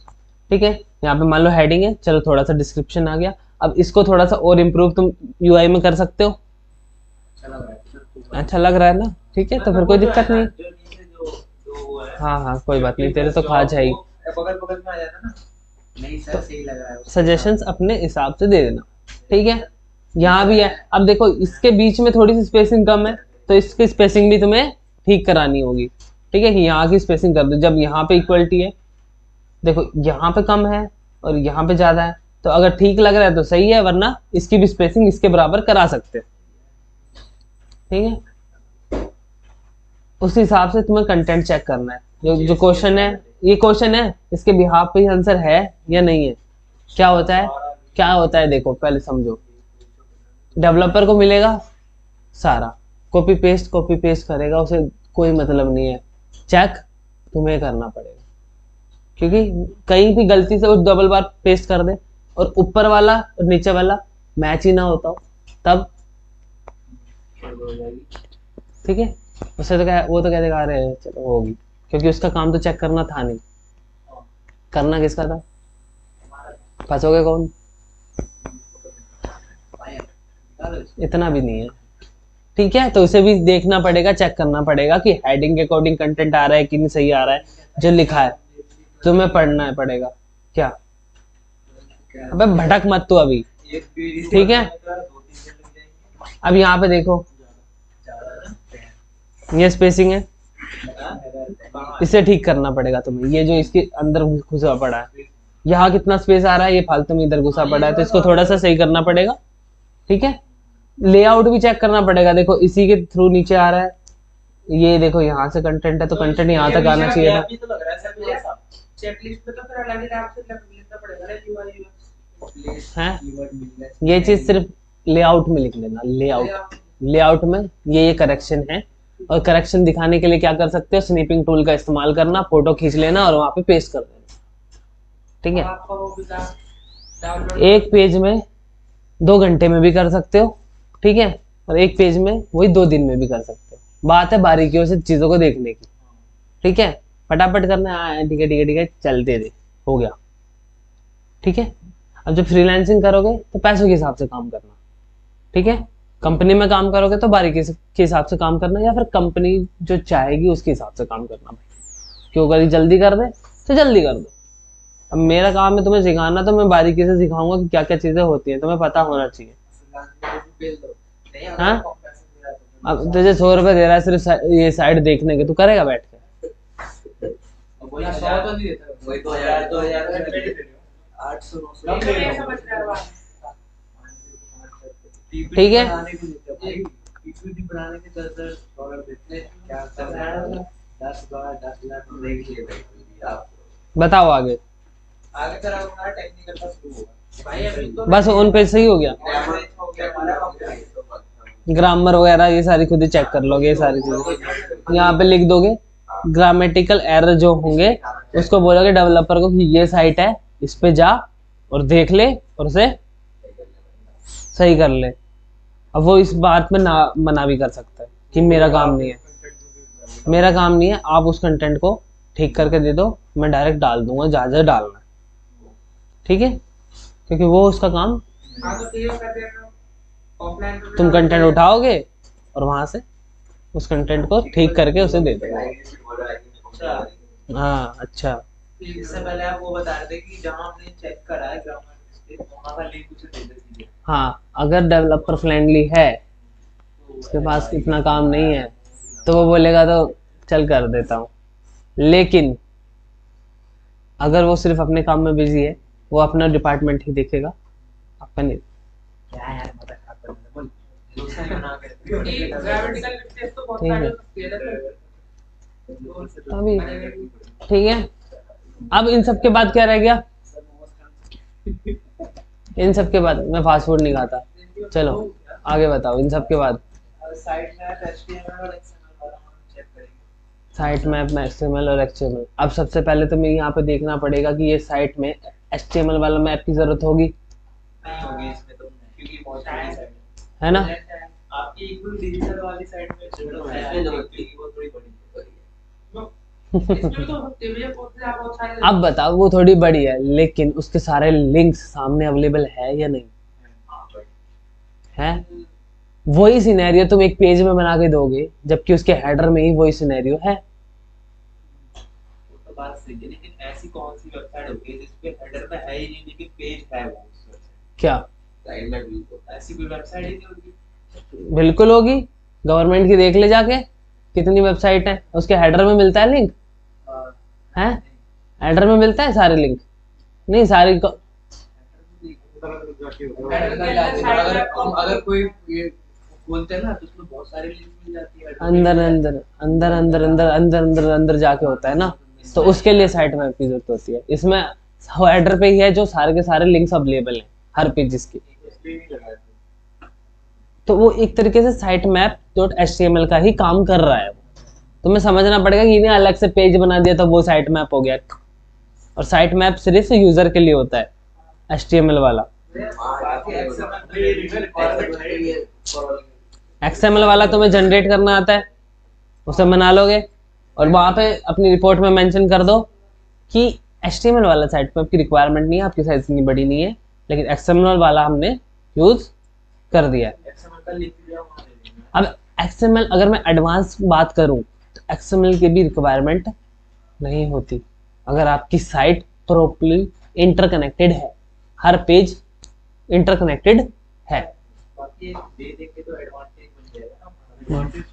ठीक है। यहाँ पे मान लो हेडिंग है, चलो थोड़ा सा डिस्क्रिप्शन आ गया, अब इसको थोड़ा सा और इम्प्रूव तुम UI में कर सकते हो। अच्छा लग रहा है। अच्छा लग रहा है ना, ठीक है, तो फिर कोई दिक्कत नहीं। जो नीचे जो वो है, हाँ हाँ कोई बात नहीं, तेरे तो खा जाएगी। बगल बगल में आ जाता ना, नहीं सर सही लग रहा है। सजेशंस अपने हिसाब से दे देना, ठीक है। यहाँ भी है, अब देखो इसके बीच में थोड़ी सी स्पेसिंग कम है, तो इसकी स्पेसिंग भी तुम्हें ठीक करानी होगी, ठीक है, कि यहाँ की स्पेसिंग कर दो। जब यहाँ पे इक्वलिटी है, देखो यहाँ पे कम है और यहाँ पे ज्यादा है, तो अगर ठीक लग रहा है तो सही है, वरना इसकी भी स्पेसिंग इसके बराबर करा सकते हैं, ठीक है। उस हिसाब से तुम्हें कंटेंट चेक करना है। जो क्वेश्चन है, ये क्वेश्चन है, इसके बिहाफ पे आंसर है या नहीं है। क्या होता है क्या होता है देखो, पहले समझो। डेवलपर को मिलेगा सारा, कॉपी पेस्ट करेगा, उसे कोई मतलब नहीं है। चेक तुम्हें करना पड़ेगा, क्योंकि कहीं भी गलती से वो डबल बार पेस्ट कर दे और ऊपर वाला और नीचे वाला मैच ही ना होता हो, तब ठीक है, उससे तो क्या, वो तो कह देगा अरे चलो होगी, क्योंकि उसका काम तो चेक करना था नहीं, करना किसका था? फंसोगे कौन? इतना भी नहीं है, ठीक है। तो उसे भी देखना पड़ेगा, चेक करना पड़ेगा कि हेडिंग के अकॉर्डिंग कंटेंट आ रहा है कि नहीं, सही आ रहा है जो लिखा है, तुम्हें पढ़ना पड़ेगा। क्या? अबे भटक मत तू अभी, ठीक है। अब यहाँ पे देखो, ये स्पेसिंग है, इसे ठीक करना पड़ेगा तुम्हें। ये जो इसके अंदर घुसा पड़ा है, यहाँ कितना स्पेस आ रहा है, ये फालतू में इधर घुसा पड़ा है, तो इसको थोड़ा सा सही करना पड़ेगा, ठीक है। लेआउट भी चेक करना पड़ेगा, देखो इसी के थ्रू नीचे आ रहा है, ये देखो यहाँ से कंटेंट है तो कंटेंट यहाँ तक आना चाहिए था। चेकलिस्ट पे तो फिर अलग ही नाम से लिखना पड़ेगा ना, यूआई यूएक्स हैं, ये चीज सिर्फ लेआउट में लिख लेना, लेआउट में ये करेक्शन है। और करेक्शन दिखाने के लिए क्या कर सकते हो, स्नीपिंग टूल का इस्तेमाल करना, फोटो खींच लेना और वहां पे पेस्ट कर देना, ठीक है। आपका वो भी डाउनलोड एक पेज में 2 घंटे में भी कर सकते हो, ठीक है, और एक पेज में वही 2 दिन में भी कर सकते हो। बात है बारीकियों से चीजों को देखने की, ठीक है। फटाफट करना है, ठीक है ठीक है ठीक है, चलते दे, हो गया, ठीक है। अब जब फ्रीलांसिंग करोगे तो पैसों के हिसाब से काम करना, ठीक है। कंपनी में काम करोगे तो बारीकी के हिसाब से काम करना, या फिर कंपनी जो चाहेगी उसके हिसाब से काम करना भाई। क्यों, अगर जल्दी कर दे तो जल्दी कर दो। अब मेरा काम है तुम्हें सिखाना, तो मैं बारीकी से सिखाऊंगा कि क्या क्या चीजें होती हैं, तुम्हें पता होना चाहिए। हाँ, अब तुझे 100 रुपए दे रहा है सिर्फ ये साइड देखने के, तू करेगा बैठ के? वही 100 तो नहीं देता, वही 2000 800 900 ये समझ रहे हो आप? ठीक है। पीपीटी बनाने के 10 डॉलर देते हैं, क्या करना है 10 लाख देख लिए भाई आप। बताओ आगे। आगे तेरा हमारा टेक्निकल का शुरू होगा भाई अभी तो बस उन पे सही हो गया, हो गया हमारा। ग्रामर वगैरह ये सारी खुद ही चेक कर लोगे, ये सारी चीजें यहाँ पे लिख दोगे। ग्रामेटिकल एरर जो होंगे उसको बोलोगे डेवलपर को कि ये साइट है, इस पे जा और देख ले और उसे सही कर ले। अब वो इस बात में ना मना भी कर सकता है कि मेरा काम नहीं है, मेरा काम नहीं है, आप उस कंटेंट को ठीक करके दे दो, मैं डायरेक्ट डाल दूंगा जहाँ जहाँ डालना है, ठीक है, क्योंकि वो उसका काम। हाँ तो क्लियर कर देना ऑफलाइन। तुम कंटेंट उठाओगे और वहां से उस कंटेंट को ठीक करके उसे दे दो। हाँ अच्छा, इससे पहले आप वो बता रहे थे कि जहाँ हमने चेक करा है ग्रामर मिस्टेक, वहाँ का लिंक उसे दे दीजिए। हाँ, अगर डेवलपर फ्रेंडली है, उसके पास इतना काम नहीं है, तो वो बोलेगा तो चल कर देता हूँ। लेकिन अगर वो सिर्फ अपने काम में बिजी है, वो अपना डिपार्टमेंट ही देखेगा, आपका नहीं। क्या यार मत खा कर बोल दूसरी बना के क्योंकि ग्रामेटिकल मिस्टेक तो बहुत सारी हो सकती है ना। अभी ठीक है। अब इन सब के बाद क्या रह गया? इन सब के बाद मैं फास्ट फूड नहीं खाता। चलो आगे बताओ, इन सब के बाद साइट मैप एचटीएमएल और एक्सएमएल वाला हम चेक करेंगे। साइट मैप में HTML और XML। अब सबसे पहले तो मैं यहाँ पे देखना पड़ेगा कि ये साइट में HTML वाला मैप की जरूरत होगी, नहीं होगी इसमें तो, क्योंकि बहुत सारी साइट है ना? आपकी इक्वल डिजिटल वाली साइट में जरूरत है, वो थोड़ी बड़ी इसमें तो होती है बहुत सारे। अब बताओ, वो थोड़ी बड़ी है लेकिन उसके सारे लिंक्स सामने अवेलेबल है या नहीं है? वही सिनेरियो तुम एक पेज में बना के दोगे, जबकि उसके हेडर में ही वही सिनेरियो है। वो तो बात सही है, लेकिन ऐसी कौन सी वेबसाइट होगी जिसपे हेडर में है ही नहीं लेकिन पेज है वो उस website पे? क्या साइड में भी तो ऐसी कोई वेबसाइट ही नहीं होगी। बिल्कुल होगी, गवर्नमेंट की देख ले जाके, कितनी वेबसाइट है उसके हेडर में मिलता है लिंक, है? हेडर में मिलता है सारे लिंक? नहीं सारी अगर कोई ये बोलते हैं ना तो उसमें बहुत सारी लिंक मिल जाती है अंदर अंदर अंदर अंदर अंदर अंदर अंदर अंदर जाके होता है ना, तो उसके लिए साइट मैप की जरूरत होती है। इसमें हेडर पे ही है जो सारे के सारे लिंक्स अवेलेबल हैं, हर पेजेस की। इसलिए नहीं लगा था। तो वो एक तरीके से साइट मैप डॉट HTML का ही काम कर रहा है। तुम्हें समझना पड़ेगा कि इन्हें अलग से पेज बना दिया तो वो साइट मैप हो गया, और साइट मैप सिर्फ यूजर के लिए होता है HTML वाला। बाकी XML में ये रिक्वायरमेंट है। XML वाला तुम्हें जनरेट करना आता है, उसे बना लोगे और वहां पे अपनी रिपोर्ट में मेंशन कर दो कि HTML वाला साइट मैप की रिक्वायरमेंट नहीं है, आपकी साइज इतनी बड़ी नहीं है, लेकिन XML वाला हमने यूज कर दिया है। XML का लिख दिया वहाँ दे देंगे। अब XML अगर मैं एडवांस बात करूं तो XML की भी रिक्वायरमेंट नहीं होती अगर आपकी साइट प्रॉपर्ली इंटरकनेक्टेड है, हर पेज इंटरकनेक्टेड है। बाकी दे दे के तो एडवांटेज बन जाएगा ना।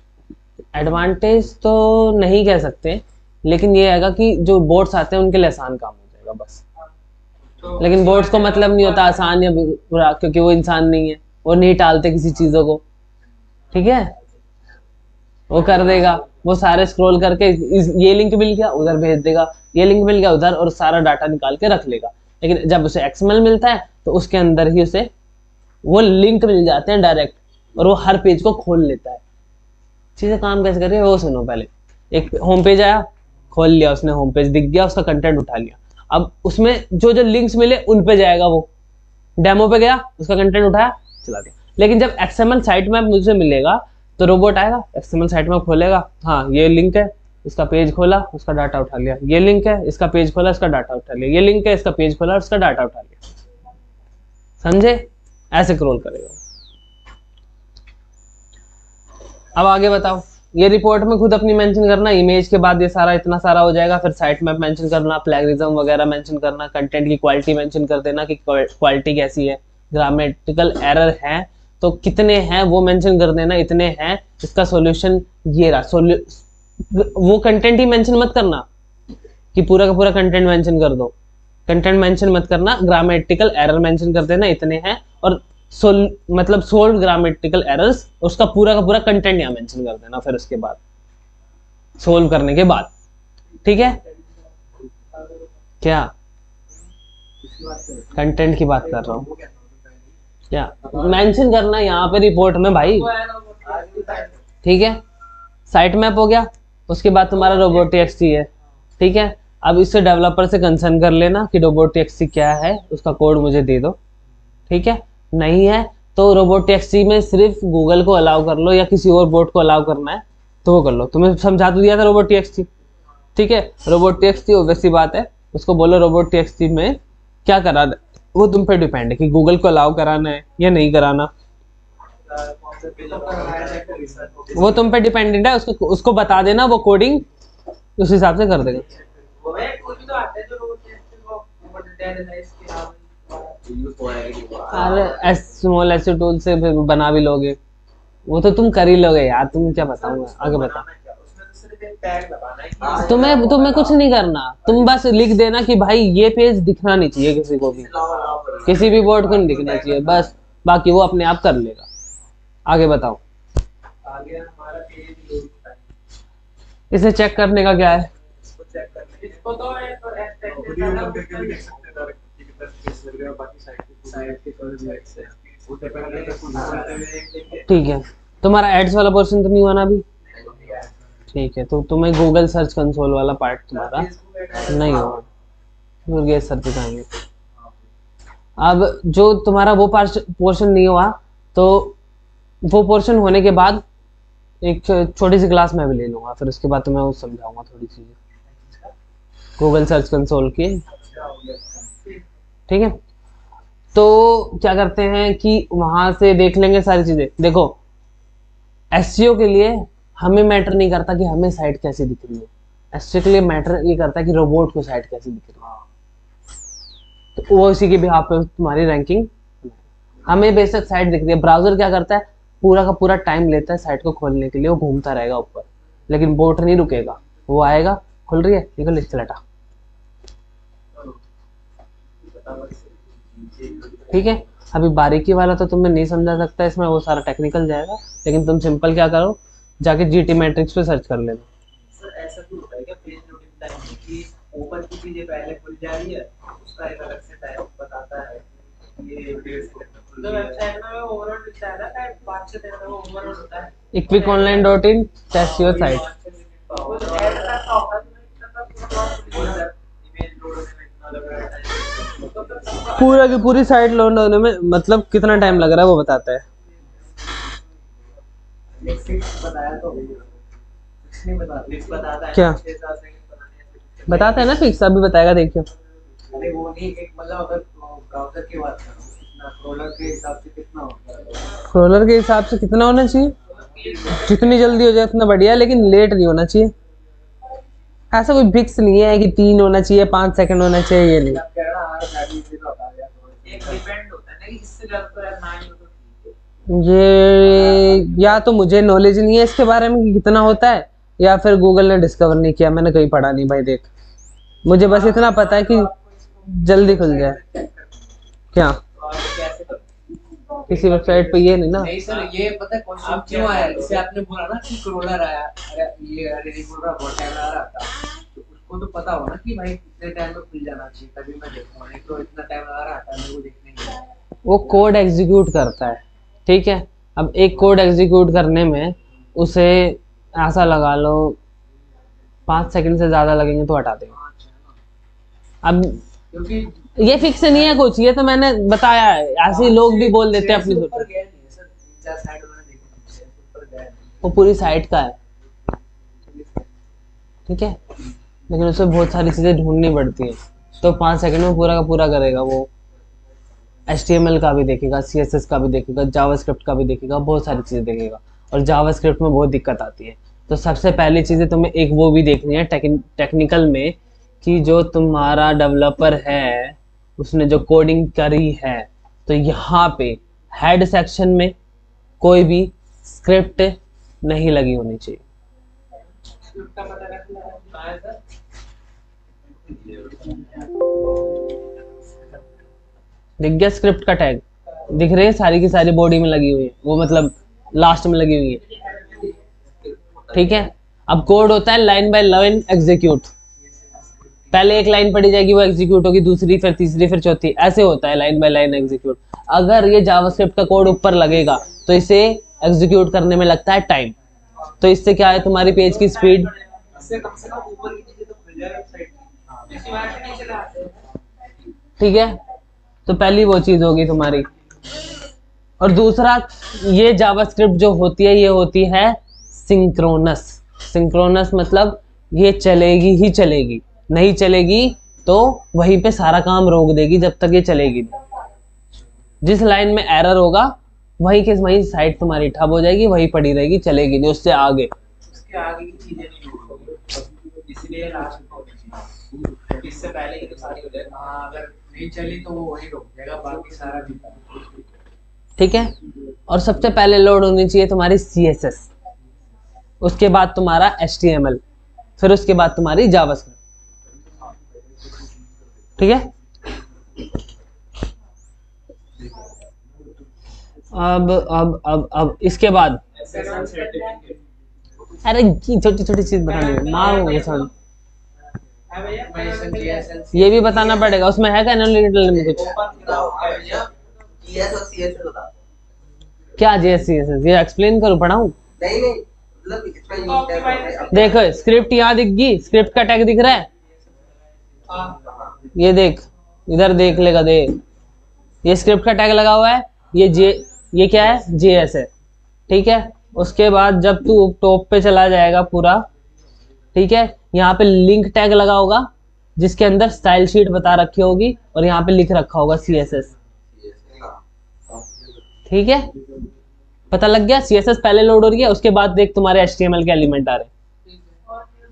एडवांटेज तो नहीं कह सकते, लेकिन ये आएगा कि जो बोर्ड्स आते हैं उनके लिए आसान काम हो जाएगा बस। तो लेकिन बोर्ड्स को मतलब नहीं होता आसान या बुरा, क्योंकि वो इंसान नहीं है, वो नहीं टालते किसी चीज़ों को, ठीक है। वो कर देगा, वो सारे स्क्रॉल करके ये लिंक मिल गया उधर भेज देगा, ये लिंक मिल गया उधर, और सारा डाटा निकाल के रख लेगा। लेकिन जब उसे XML मिलता है तो उसके अंदर ही उसे वो लिंक मिल जाते हैं डायरेक्ट, और वो हर पेज को खोल लेता है। चीज़ें काम कैसे कर रही है वो सुनो। पहले एक होम पेज आया, खोल लिया उसने, होम पेज दिख गया, उसका कंटेंट उठा लिया। अब उसमें जो जो लिंक्स मिले उन पे जाएगा, वो डेमो पे गया, उसका कंटेंट उठाया, चला गया। लेकिन जब XML साइट मैप मुझे मिलेगा तो रोबोट आएगा, XML साइट मैप खोलेगा, हाँ ये लिंक है, इसका पेज खोला, उसका डाटा उठा लिया, ये लिंक है, इसका पेज खोला, इसका डाटा उठा लिया, ये लिंक है, इसका पेज खोला, उसका डाटा उठा लिया। समझे? ऐसे क्रॉल करेगा। अब आगे बताओ। ये रिपोर्ट में खुद अपनी मेंशन करना, इमेज के बाद ये सारा इतना सारा हो जाएगा, फिर साइट मैप मेंशन करना, प्लेगरिज्म वगैरह मेंशन करना, कंटेंट की क्वालिटी मेंशन कर देना कि क्वालिटी कैसी है, ग्रामेटिकल एरर है तो कितने हैं वो मेंशन कर देना, इतने हैं, इसका सॉल्यूशन ये रहा। वो कंटेंट ही मेंशन मत करना कि पूरा का पूरा कंटेंट मेंशन कर दो, कंटेंट मेंशन मत करना, ग्रामेटिकल एरर मेंशन कर देना इतने हैं, और मतलब सोल्व ग्रामेटिकल एरर्स, उसका पूरा का पूरा कंटेंट यहाँ मेंशन कर देना फिर उसके बाद, सोल्व करने के बाद, ठीक है। क्या कंटेंट की बात कर रहा हूँ, क्या मेंशन करना यहाँ पे रिपोर्ट में भाई, ठीक है। साइट मैप हो गया, उसके बाद तुम्हारा robots.txt है, ठीक है। अब इससे डेवलपर से कंसर्न कर लेना कि robots.txt क्या है, उसका कोड मुझे दे दो, ठीक है। नहीं है तो robots.txt में सिर्फ गूगल को अलाउ कर लो, या किसी और बोर्ड को अलाउ करना है तो वो कर लो। तुम्हें समझा तो दिया था robots.txt, ठीक है। robots.txt वैसी बात है, उसको बोलो robots.txt में क्या कराना, वो तुम पे डिपेंड है कि गूगल को अलाउ कराना है या नहीं कराना, वो तुम पे डिपेंडेंट है। उसको बता देना, वो कोडिंग उस हिसाब से कर देगा। वो है कोई भी तो आता है जो robots.txt को ऊपर डिटेल एनालाइज किया अरे स्मॉल ऐसे टूल से फिर बना भी लोगे, वो तो तुम कर ही लोगे यार, तुम क्या बताऊंगा, आगे बता। उसमें तो सिर्फ एक टैग लगाना है कि तुम्हें कुछ नहीं करना, तुम बस लिख देना कि भाई ये पेज दिखना नहीं चाहिए किसी को भी, किसी भी बोर्ड को नहीं दिखना चाहिए, बस बाकी वो अपने आप कर लेगा। आगे बताओ। आगे हमारा पेज लोड होता है, इसे चेक करने का क्या है? इसको चेक करने इसको तो एक और वीडियो ओपन करके भी देख सकते हैं डायरेक्ट कि कितना स्पेस लग रहा है, बाकी साइड के कलर साइड से वो डिपेंड करता है। ठीक है, तुम्हारा एड्स वाला पोर्शन तो नहीं हुआ ना अभी? ठीक है, तो तुम्हें गूगल सर्च कंसोल वाला पार्ट तुम्हारा नहीं होगा, फिर ये सर पे जाएंगे। अब जो तुम्हारा वो पोर्शन नहीं हुआ, तो वो पोर्शन होने के बाद एक छोटी सी क्लास मैं भी ले लूंगा, फिर उसके बाद तुम्हें वो समझाऊंगा थोड़ी चीजें गूगल सर्च कंसोल की, ठीक है। तो क्या करते हैं कि वहां से देख लेंगे सारी चीजें। देखो एसईओ के लिए हमें मैटर नहीं करता कि हमें साइट कैसी दिख रही है, एसईओ के लिए मैटर ये करता है कि रोबोट को साइट कैसी दिख रही है, तो वो इसी के बिहाफ पे तुम्हारी रैंकिंग। हमें बेशक साइट दिख रही है, ब्राउजर क्या करता है, पूरा का पूरा टाइम लेता है साइट को खोलने के लिए, वो घूमता रहेगा ऊपर, लेकिन बोट नहीं रुकेगा, वो आएगा, खुल रही है, निकल चला लटा, ठीक है। अभी बारीकी वाला तो तुम्हें नहीं समझा सकता, इसमें वो सारा टेक्निकल जाएगा, लेकिन तुम सिंपल क्या करो, जाके जीटी मैट्रिक्स पे सर्च कर लेना। सर ऐसा भी होता है क्या पेज लोडिंग टाइम की ऊपर की चीजें पहले खुल जा रही है, उसका एक अलग से टाइम बताता है ये तो वेबसाइट में ओवरऑल दिखता है ना टाइप 5 से 13 वो ओवरऑल होता है equiconline.in टेस्ट योर साइट। कुछ ऐड करना होगा तो इतना पूरा इमेज लोड होने में इतना लग रहा है टाइम। तो फिर पूरा की पूरी साइट लोड होने में मतलब कितना टाइम लग रहा है वो बताता है। एक फिक्स बताया तो फिक्स नहीं बता फिक्स बताता है क्या? 6-7 सेकंड बनाने हैं। बताता है ना फिक्स, अभी बताएगा देखियो। अरे वो नहीं, एक मतलब अगर ब्राउजर की बात करो कितना क्रोलर के हिसाब से कितना होगा। क्रोलर के हिसाब से कितना होना चाहिए, जितनी जल्दी हो जाए उतना बढ़िया, लेकिन लेट नहीं होना चाहिए। ऐसा कोई फिक्स नहीं है कि 3 होना चाहिए 5 सेकंड होना चाहिए, ये नहीं। अब कह रहा है गाड़ी से तो हटा दिया तो एक डिपेंड होता है ना कि इससे ज्यादा तो यार ना ही हो तो ठीक है। ये या तो मुझे नॉलेज नहीं है इसके बारे में कि कितना होता है, या फिर गूगल ने डिस्कवर नहीं किया, मैंने कहीं पढ़ा नहीं भाई। देख, मुझे बस इतना पता है कि जल्दी खुल जाए। क्या तो आप कैसे करोगे? किसी वेबसाइट पे ये नहीं ना। नहीं सर, ये पता है क्वेश्चन क्यों आया, जैसे आपने बोला ना कि क्रोलर आया, अरे ये अरे नहीं बोल रहा बहुत टाइम लगा रहा था, तो उसको तो पता हो ना कि भाई कितने टाइम में खुल जाना चाहिए, तभी मैं देखूंगा, नहीं तो इतना टाइम लगा रहा था मेरे को देखने के लिए। वो कोड एग्जीक्यूट करता है, ठीक है। अब एक कोड एग्जीक्यूट करने में उसे ऐसा लगा लो 5 सेकंड से ज्यादा लगेंगे तो हटा देंगे। अब क्योंकि ये फिक्स नहीं है कुछ, ये तो मैंने बताया है, ऐसे ही लोग भी बोल देते हैं अपनी ऊपर सोच। गया नहीं है सर, 3-4 साइड मैंने देखी है, ऊपर गया नहीं। वो पूरी साइट का है, ठीक है, लेकिन उसमें बहुत सारी चीजें ढूंढनी पड़ती हैं। तो 5 सेकंड में पूरा का पूरा करेगा वो। HTML का भी देखेगा, CSS का भी देखेगा, जावास्क्रिप्ट का भी देखेगा, बहुत सारी चीजें देखेगा। और जावास्क्रिप्ट में बहुत दिक्कत आती है। तो सबसे पहली चीजें तुम्हें एक वो भी देखनी है टेक्निकल में, कि जो तुम्हारा डेवलपर है उसने जो कोडिंग करी है, तो यहाँ पे हेड सेक्शन में कोई भी स्क्रिप्ट नहीं लगी होनी चाहिए। स्क्रिप्ट का पता रखना है कहाँ है सर। दिख गया स्क्रिप्ट का टैग, दिख रही है सारी की सारी बॉडी में लगी हुई है, वो मतलब लास्ट में लगी हुई है, ठीक है। अब कोड होता है लाइन बाय लाइन एग्जीक्यूट। पहले एक लाइन पढ़ी जाएगी, वो एग्जीक्यूट होगी, दूसरी फिर तीसरी फिर चौथी, ऐसे होता है लाइन बाय लाइन एग्जीक्यूट। अगर ये जावास्क्रिप्ट का कोड ऊपर लगेगा तो इसे एग्जीक्यूट करने में लगता है टाइम। तो इससे क्या है, तुम्हारी पेज की स्पीड, इससे कम से कम ऊपर की चीजें तो खुल जाए वेबसाइट की। इसी बात से नीचे लाते हैं। ठीक है। तो पहली वो चीज होगी तुम्हारी। और दूसरा, ये जावास्क्रिप्ट जो होती है ये होती है सिंक्रोनस। सिंक्रोनस मतलब ये चलेगी ही चलेगी, नहीं चलेगी तो वहीं पे सारा काम रोक देगी जब तक ये चलेगी नहीं। जिस लाइन में एरर होगा वहीं के वहीं साइट तुम्हारी ठप हो जाएगी, वहीं पड़ी रहेगी, चलेगी नहीं उससे आगे। उसके आगे की चीजें नहीं होगी, इसलिए लास्ट में होनी चाहिए। इससे पहले की तो सारी हो जाए। हाँ, अगर नहीं चली तो वो वही रोक देगा, बाकी सारा भी। ठीक है। और सबसे पहले लोड होनी चाहिए तुम्हारी CSS, उसके बाद तुम्हारा HTML, फिर उसके बाद तुम्हारी जावास्क्रिप्ट। ठीक है। अब इसके बाद, अरे छोटी छोटी चीज बतानी है, मारो सर। हाँ भैया ये भी बताना पड़ेगा, उसमें है क्या एनालिटिकल में कुछ? GS और CSS बता। क्या JS CSS, ये एक्सप्लेन करूं, पढ़ाऊं? नहीं नहीं, मतलब इसमें यूज कैसे होता है? देखो स्क्रिप्ट यहाँ दिख गई, स्क्रिप्ट का टैग दिख रहा है, ये देख, इधर देख लेगा, देख ये स्क्रिप्ट का टैग लगा हुआ है, ये क्या है, JS है, ठीक है। उसके बाद जब तू टॉप पे चला जाएगा पूरा, ठीक है, यहाँ पे लिंक टैग लगा होगा जिसके अंदर स्टाइल शीट बता रखी होगी और यहाँ पे लिख रखा होगा CSS, ठीक है। पता लग गया, CSS पहले लोड हो रही है, उसके बाद देख तुम्हारे HTML के एलिमेंट आ रहे,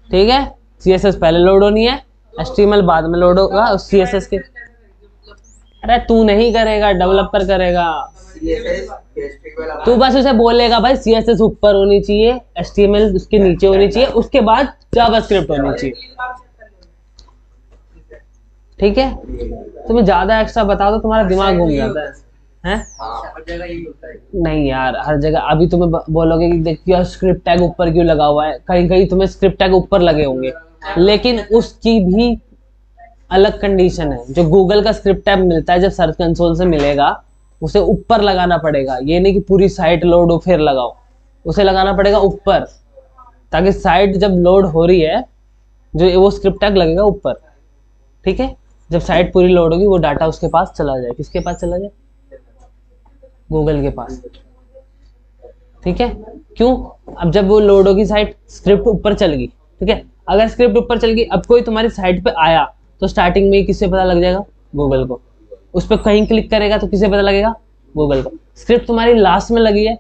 ठीक है। CSS पहले लोड होनी है, HTML बाद में लोड होगा उस CSS के। अरे तू नहीं करेगा, डेवलपर करेगा, CSS HTML तू बस उसे बोलेगा भाई CSS ऊपर होनी चाहिए, HTML उसके नीचे होनी चाहिए, उसके बाद जावास्क्रिप्ट होनी चाहिए, ठीक है। तुम्हें ज्यादा एक्स्ट्रा बता दो तुम्हारा दिमाग घूम जाता है, हैं? हर जगह यही होता है। नहीं यार, हर जगह अभी तुम्हें बोलोगे कि देखिए स्क्रिप्ट टैग ऊपर क्यों लगा हुआ है, कहीं कहीं तुम्हें स्क्रिप्ट टैग ऊपर लगे होंगे, लेकिन उसकी भी अलग कंडीशन है। जो गूगल का स्क्रिप्ट टैब मिलता है जब सर्च कंसोल से मिलेगा, उसे ऊपर लगाना पड़ेगा। ये नहीं कि पूरी साइट लोड हो फिर लगाओ, उसे लगाना पड़ेगा ऊपर, ताकि साइट जब लोड हो रही है जो वो स्क्रिप्ट टैग लगेगा ऊपर। ठीक है, जब साइट पूरी लोड होगी वो डाटा उसके पास चला जाए। किसके पास चला जाए? गूगल के पास। ठीक है, क्यों? अब जब वो लोड होगी साइट, स्क्रिप्ट ऊपर चल गई। ठीक है, अगर स्क्रिप्ट ऊपर चल गई, अब कोई तुम्हारी साइट पे आया तो स्टार्टिंग में ही किससे पता लग जाएगा? गूगल को। उस पर कहीं क्लिक करेगा तो किसे पता लगेगा? गूगल को। स्क्रिप्ट तुम्हारी लास्ट में लगी है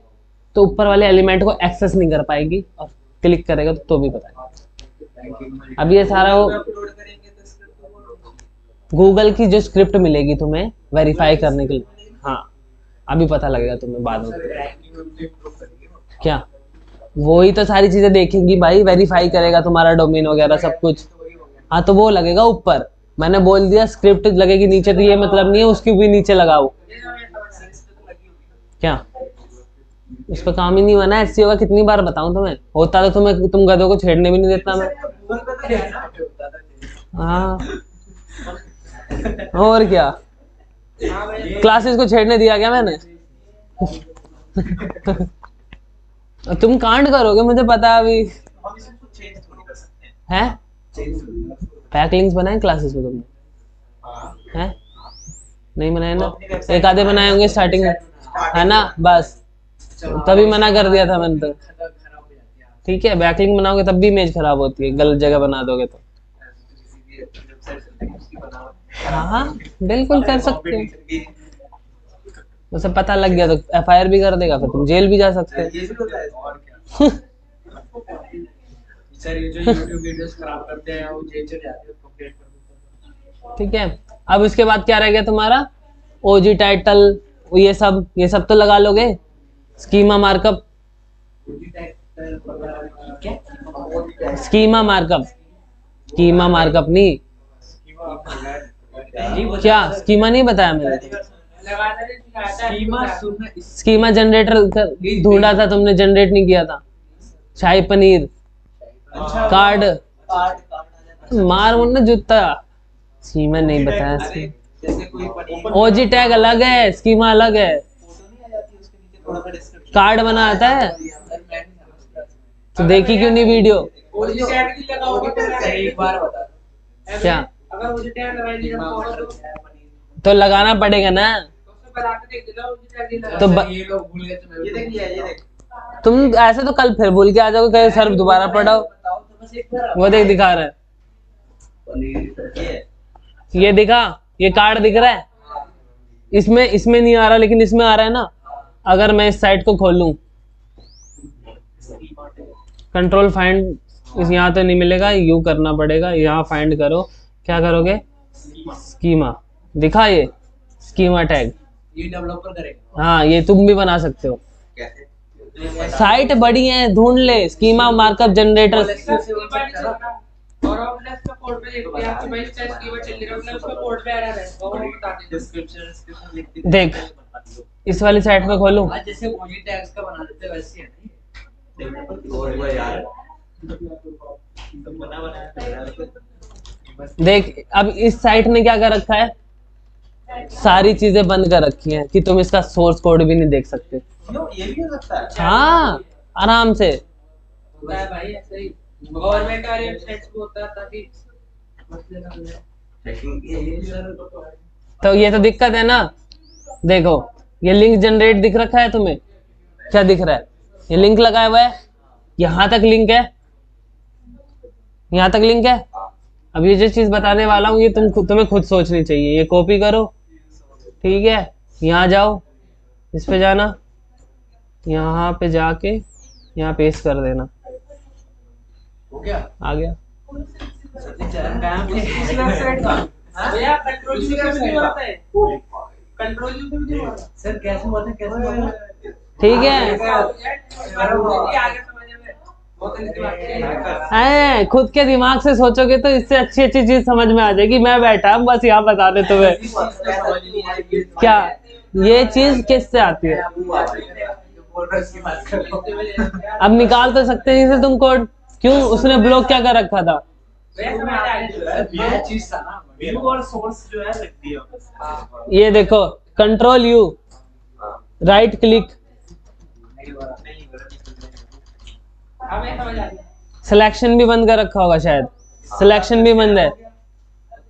तो ऊपर वाले एलिमेंट को एक्सेस नहीं कर पाएगी, और क्लिक करेगा तो भी पता है। अब ये सारा वो अपलोड करेंगे तो स्क्रिप्ट गूगल की जो स्क्रिप्ट मिलेगी तुम्हें वेरीफाई करने के लिए, हाँ अभी पता लगेगा तुम्हें बाद में। क्या? वही तो सारी चीजें देखेंगी भाई, वेरीफाई करेगा तुम्हारा डोमेन वगैरह सब कुछ। हाँ तो वो लगेगा ऊपर। मैंने बोल दिया स्क्रिप्ट लगेगी नीचे, तो ये मतलब नहीं है उसकी भी नीचे लगाओ। क्या? उस पर काम ही नहीं बना है एसईओ का। कितनी बार बताऊं तुम्हें? होता तो तुम्हें, तुम गधों को छेड़ने भी नहीं देता मैं। हाँ और क्या, क्लासेस को छेड़ने दिया क्या मैंने? तुम कांड करोगे मुझे पता है अभी। हम इसको चेंज थोड़ी कर सकते हैं। हैं? पैक लिंक्स बनाए क्लासेस में तुमने? हैं? नहीं बनाए ना? एक आधे बनाए होंगे स्टार्टिंग में, है ना? बस तभी मना कर दिया था मैंने तो। ठीक है, बैकलिंक बनाओगे तब भी इमेज खराब होती है, गलत जगह बना दोगे तो। हाँ बिल्कुल कर सकते हो। उसे पता लग गया तो एफआईआर भी कर देगा, फिर तुम जेल भी जा सकते हो। सर ये जो YouTube वीडियोस खराब करते हैं वो जेल चले जाते हैं, कंप्लेंट कर देते हैं। ठीक है, अब इसके बाद क्या रह गया तुम्हारा? ओजी टाइटल, ये सब तो लगा लोगे। Schema markup, schema markup, schema markup नहीं क्या? स्कीमा नहीं बताया मैंने? स्कीमा जनरेटर ढूंढा था तुमने, जनरेट नहीं किया था। शाही पनीर, कार्ड मार मुन्ना जूता। स्कीमा नहीं बताया। जैसे कोई पनीर ओजी टैग अलग है, स्कीमा अलग है। कार्ड बना आता है तो देखी क्यों नहीं वीडियो? ओरिजिनल टैग नहीं लगा होगा तो एक बार बता क्या? अगर ओरिजिनल टैग लगा दिया तो लगाना पड़ेगा ना। तो उसमें बता के देख देना ओरिजिनल टैग नहीं लगा। तो ये लोग भूल गए तो ये देख लिया, ये देख तुम ऐसे तो कल फिर भूल के आ जाओगे, कहीं सर दोबारा पढ़ाओ। बताओ तो बस एक बार वो देख दिखा रहा है, ये दिखा, ये कार्ड दिख रहा है। इसमें नहीं आ रहा, लेकिन इसमें आ रहा है ना। अगर मैं इस साइट को खोलूं, कंट्रोल फाइंड, इस यहाँ तो नहीं मिलेगा, यू करना पड़ेगा। यहाँ फाइंड करो, क्या करोगे? स्कीमा दिखा, ये स्कीमा टैग। ये डेवलपर करेगा। हाँ ये तुम भी बना सकते हो। साइट बड़ी है, ढूंढ ले स्कीमा मार्कअप जनरेटर। और अपने इसका कोड पे देख लिया कि भाई इसका कीवर्ड चल रहा है, मतलब उसका कोड पे एरर है वो बता देंगे। डिस्क्रिप्शन लिख दे। देख इस वाली साइट पे खोलूं, आज जैसे ओजी टैग्स का बना देते हैं वैसे ही है और वो यार तो बनाया देख अब इस साइट ने क्या कर रखा है? सारी चीजें बंद कर रखी हैं कि तुम इसका सोर्स कोड भी नहीं देख सकते। क्यों? ये भी हो सकता है। हाँ आराम से। होता है भाई ऐसे ही, गवर्नमेंट वाली वेबसाइट्स पे होता है ताकि तो ये तो दिक्कत है ना। देखो ये लिंक जनरेट दिख रखा है तुम्हें? क्या दिख रहा है? ये लिंक लगाया हुआ है, यहाँ तक लिंक है, यहाँ तक लिंक है। अब ये जो चीज बताने वाला हूँ ये तुम्हें खुद सोचनी चाहिए। ये कॉपी करो, ठीक है, यहाँ जाओ, इस पे जाना, यहाँ पे जाके यहाँ पेस्ट कर देना, हो गया? आ गया। किस वेबसाइट का? भैया कंट्रोल यू से भी होता है, कंट्रोल यू से भी होता है। सर कैसे हुआ था, कैसे हुआ था? ठीक है, खुद के दिमाग से सोचोगे तो इससे अच्छी अच्छी चीज समझ में आ जाएगी। मैं बैठा हूँ बस यहाँ बता दे तुम्हें। क्या ये चीज किससे आती है? अब निकाल तो सकते नहीं थे तुम कोड। क्यों? उसने ब्लॉक क्या कर रखा था? वैसे मैंने आइडिया ये चीज था ना व्यू और सोर्स जो है रख दिया बस। ये देखो कंट्रोल यू, राइट क्लिक, नहीं हो रहा हमें समझ आ गया। सिलेक्शन भी बंद कर रखा होगा शायद, सिलेक्शन भी बंद है,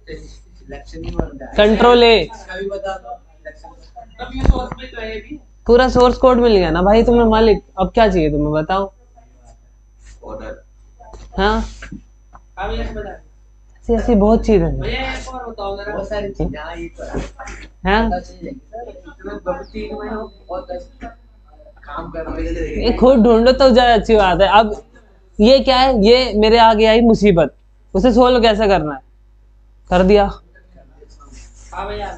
सिलेक्शन ही बन रहा है। कंट्रोल ए, इसका भी बता दो सिलेक्शन। तो व्यू सोर्स भी तो है ये भी। पूरा सोर्स कोड मिल गया ना भाई तुम्हें मालिक, अब क्या चाहिए तुम्हें बताओ। ऑर्डर हाँ अब ये समझ आ गया। ऐसी ऐसी बहुत चीजें हैं। भैया एक और बताओ जरा। बहुत सारी चीजें हाँ ये तो है। हैं पता चल जाएगी सर तुम्हें 2-3 महीने बहुत काम कर रहे ये हैं। खुद ढूंढो तो ज्यादा अच्छी बात है। अब ये क्या है, ये मेरे आगे आई मुसीबत, उसे सोल्व कैसे करना है, कर दिया। हाँ भैया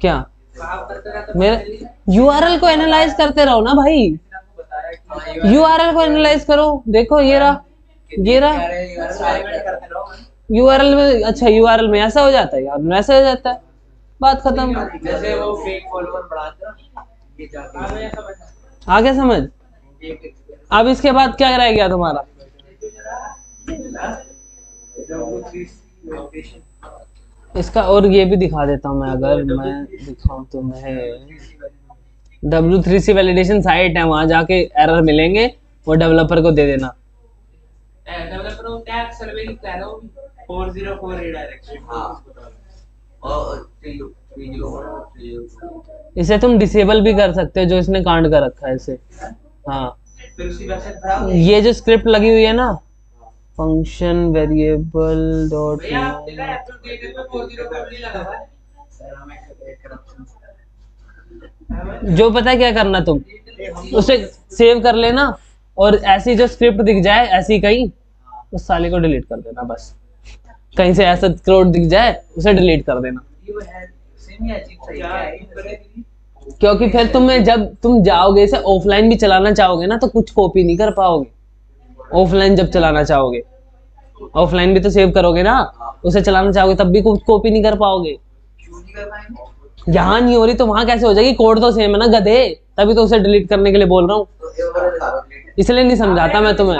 क्या आप करते रहते मेरे यूआरएल को एनालाइज करते रहो ना भाई, यूआरएल को एनालाइज करो। देखो ये रहा, ये रहा करते रहो यूआरएल में। अच्छा यूआरएल में ऐसा हो जाता है, यार में ऐसा हो जाता है, बात खत्म। जैसे वो फेक फॉलोअर बढ़ाते हैं ये जाके हाँ भैया समझ आ आगे समझ। ये अब इसके बाद क्या रह गया तुम्हारा, इसका और ये भी दिखा देता हूँ मैं, अगर मैं दिखाऊं तो मैं W3C वैलिडेशन साइट है, वहां जाके एरर मिलेंगे, वो डेवलपर को दे देना। डेवलपर को टैग सर्वे की कह रहा हूँ 404 रिडायरेक्शन। हाँ। और 301 इसे तुम डिसेबल भी कर सकते हो, जो इसने कांड कर रखा है इसे। हाँ फिर उसी वेबसाइट खराब ये जो स्क्रिप्ट लगी हुई है ना, फंक्शन वेरिएबल डॉट, भैया आपने कहा एप्लीकेशन में 404 नहीं लगा हुआ है। जो पता है क्या करना, तुम उसे सेव कर लेना और ऐसी जो स्क्रिप्ट दिख जाए ऐसी कहीं, उस साले को डिलीट कर देना बस। कहीं से ऐसा कोड दिख जाए उसे डिलीट कर देना, सेम ही अजीब सा क्या क्या है करेगी? क्योंकि फिर तुम्हें जब तुम जाओगे इसे ऑफलाइन भी चलाना चाहोगे ना, तो कुछ कॉपी नहीं कर पाओगे। ऑफलाइन जब चलाना चाहोगे, ऑफलाइन भी तो सेव करोगे ना, उसे चलाना चाहोगे तब भी कुछ कॉपी नहीं कर पाओगे। क्यों नहीं कर पाएंगे यहाँ नहीं हो रही तो वहां कैसे हो जाएगी, कोड तो सेम है ना गधे, तभी तो उसे डिलीट करने के लिए बोल रहा हूँ। इसलिए नहीं समझाता मैं तुम्हें,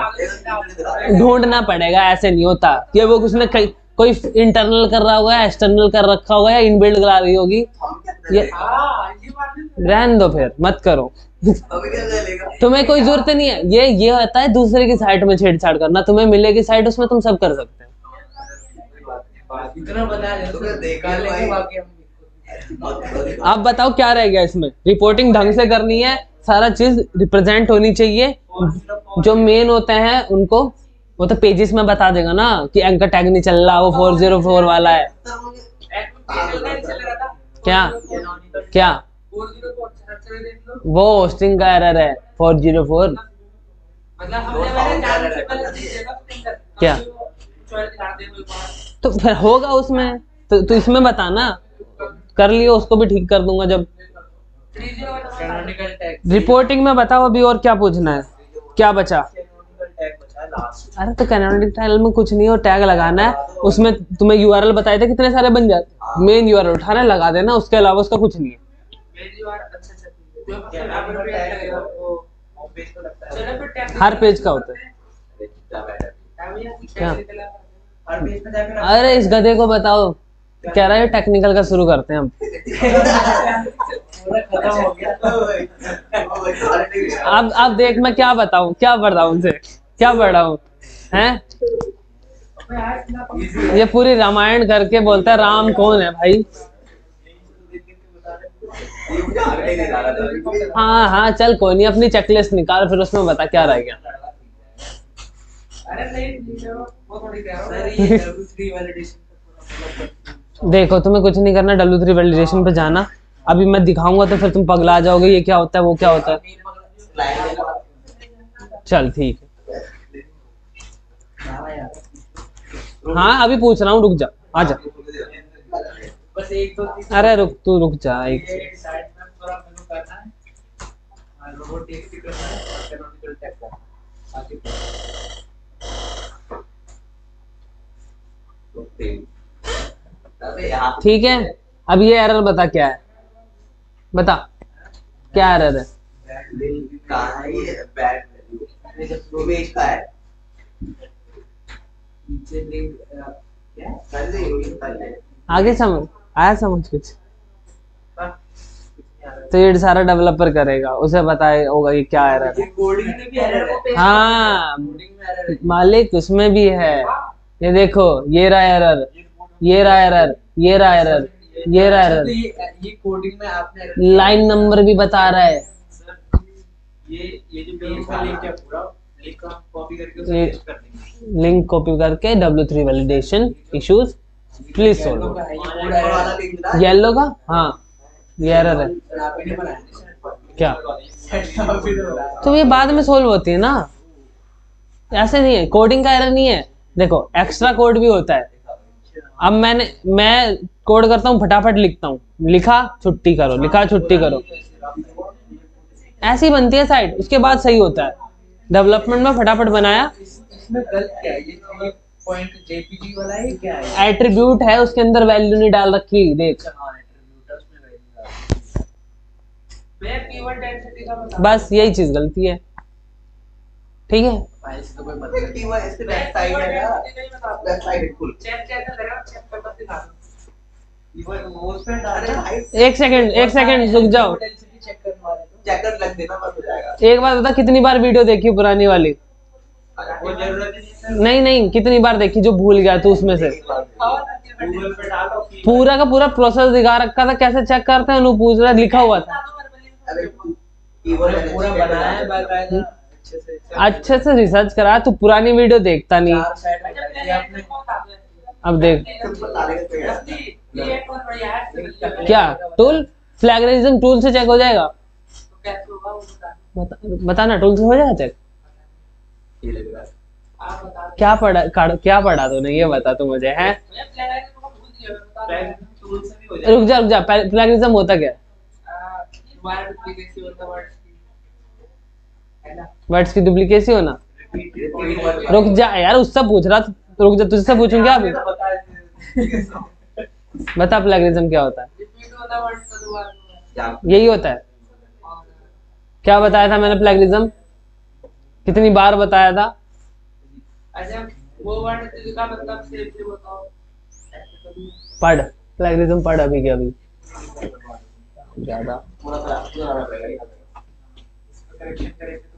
ढूंढना पड़ेगा, ऐसे नहीं होता कि वो उसने कोई इंटरनल कर रहा होगा, एक्सटर्नल कर रखा होगा या इनबिल्ड करा रही होगी। ये रहने दो, फिर मत करो। अभी क्या लेगा? तुम्हें कोई जरूरत नहीं है, ये होता है दूसरे की साइट में छेड़छाड़ करना। तुम्हें मिलेगी साइट, उसमें तुम सब कर सकते हो। इतना बता दे तो फिर देखा कर लेंगे भाई। बाकी हम आप बताओ क्या रह गया इसमें, रिपोर्टिंग ढंग से करनी है, सारा चीज रिप्रेजेंट होनी चाहिए। जो मेन होते हैं उनको वो तो पेजेस में बता देगा ना कि एंकर टैग नहीं चल रहा, वो 404 वाला है। क्या क्या 404 सर्च कर देख लो। वो होस्टिंग का एरर है 404। मतलब हमने मैंने जान से पहले जगह स्टिंग कर क्या? चॉइस दिखा दे मेरे को। तो फिर होगा उसमें, तो इसमें बताना, कर लियो, उसको भी ठीक कर दूंगा जब। 301 कैनोनिकल टैग रिपोर्टिंग में बताओ अभी और क्या पूछना है, क्या बचा। कैनोनिकल टैग बचा है लास्ट। अरे तो कैनोनिकल टैग में कुछ नहीं हो, टैग लगाना है, उसमें तुम्हें यूआरएल बताए थे कितने सारे बन जाते, मेन यूआरएल उठाना है, लगा देना, उसके अलावा उसका कुछ नहीं है। मेरी बार अच्छा अच्छा जो कैनोनिकल टैग लगेगा वो होम पेज पे लगता है। चलो फिर टैग हर पेज का होता है। क्या? हर पेज पे जाकर अरे इस गधे को बताओ, कह रहा है टेक्निकल का शुरू करते हैं हम। पूरा खत्म हो गया अब देख मैं क्या बताऊं, क्या पढ़ रहा हूं उनसे, क्या पढ़ रहा हूं हैं। ये पूरी रामायण करके बोलता है राम कौन है भाई। हाँ हाँ चल कोई नहीं, अपनी चेकलिस्ट निकाल, फिर उसमें बता क्या रह गया। अरे नहीं वो थोड़ी कह रहा हूँ। सर ये W3 वैलिडेशन देखो तुम्हें कुछ नहीं करना, W3 वैलिडेशन पे जाना, अभी मैं दिखाऊंगा तो फिर तुम पगला जाओगे, ये क्या होता है वो क्या होता है। चल ठीक है, हाँ अभी पूछ रहा हूँ, रुक जा, आ जा। बस 1-2-3 अरे रुक, तू रुक जा एक ये साइड में थोड़ा मेनू करना है रोबोट टेक्स्ट करना है और कैनोनिकल टैग करना है बाकी ठीक है। अब ये एरर बता क्या है, बता क्या एरर है। कहाँ है ये बैड इमेज का है। नीचे लिंक क्या पहले ही वही बताइए। आगे समझ आया, समझ कुछ? हाँ, कुछ नहीं आ रहा है। तो ये सारा डेवलपर करेगा, उसे बताए होगा ये क्या एरर ये है। कोडिंग में भी एरर है। हाँ कोडिंग में एरर है। मालिक, उसमें भी है। ये देखो, ये रहा एरर, ये रहा एरर, ये रहा एरर, ये रहा अच्छा, तो एरर, ये कोडिंग में आपने error किया। लाइन नंबर भी बता रहा है। सर, ये जो पेज का लिंक है पूरा, लिंक हम कॉपी करके उसे ये- पेस्ट कर देंगे। लिंक कॉपी करके W3 validation issues please yellow solve. का है, ये ऊपर पूरा वाला error है। लिंक ना येलो का, हाँ ये एरर है। सर, आप ही ने बनाया है सर। क्या? सेट आप ही ने बनाया। तो ये बाद में सोल्व होती है ना, ऐसे नहीं है। कोडिंग का एरर नहीं है। देखो एक्स्ट्रा कोड भी होता है। अब मैं कोड करता हूँ, फटाफट लिखता हूँ, लिखा छुट्टी करो, लिखा छुट्टी करो, ऐसी बनती है साइट, उसके बाद सही होता है। डेवलपमेंट में फटाफट बनाया, इसमें गलत क्या है? ये 3.jpg वाला है क्या है? एट्रीब्यूट है उसके अंदर, वैल्यू नहीं डाल रखी, देख हाँ, attribute है, उसमें value है। मैं कीवर्ड डेंसिटी का बता बस यही चीज गलती है। ठीक है, फाइल्स का कोई मतलब नहीं। कीवर्ड इसके वेबसाइट है ना, वेबसाइट है फुल। चेक कैसे करेगा, चेक पेपर दिखा दो। वो उस पे अरे डालना। भाई एक सेकंड रुक जाओ। डेंसिटी चेक करने वाले तो जैकेट लग देना बस हो जाएगा। एक बात बता, कितनी बार वीडियो देखी पुरानी वाली? वो जरूरत ही नहीं है सर। नहीं नहीं, कितनी बार देखी जो भूल गया तू उसमें से? गूगल पे डालो कि पूरा का पूरा प्रोसेस दिखा रखा था, कैसे चेक करते हैं, उन्होंने पूछ रहा, लिखा हुआ था। अरे कीवर्ड पूरा बनाया है बाकायदा अच्छे से। अच्छे से रिसर्च करा, तू पुरानी वीडियो देखता नहीं। 4 साइड लगा दिया आपने। अब देख बता देगा। क्या टूल, फ्लैगरिज्म टूल से चेक हो जाएगा। बताना, टूल से हो जाएगा चेक? ये लग रहा है। क्या पढ़ा तूने, ये बता तू मुझे है। टूल से भी हो जाएगा। रुक जा, फ्लैगरिज्म होता क्या है? वर्ड्स की डुप्लीकेसी होना। रुक जा यार, उससे पूछ रहा था, रुक जा, तुझसे पूछूं क्या अभी? बता प्लेगरिज्म क्या होता है? यही होता है। क्या बताया था मैंने प्लेगरिज्म? कितनी बार बताया था? अच्छा वो वर्ड का मतलब सेफ से बताओ। पढ़, प्लेगरिज्म पढ़ अभी के अभी। ज्यादा पूरा पढ़ेगा। करेक्शन करेंगे।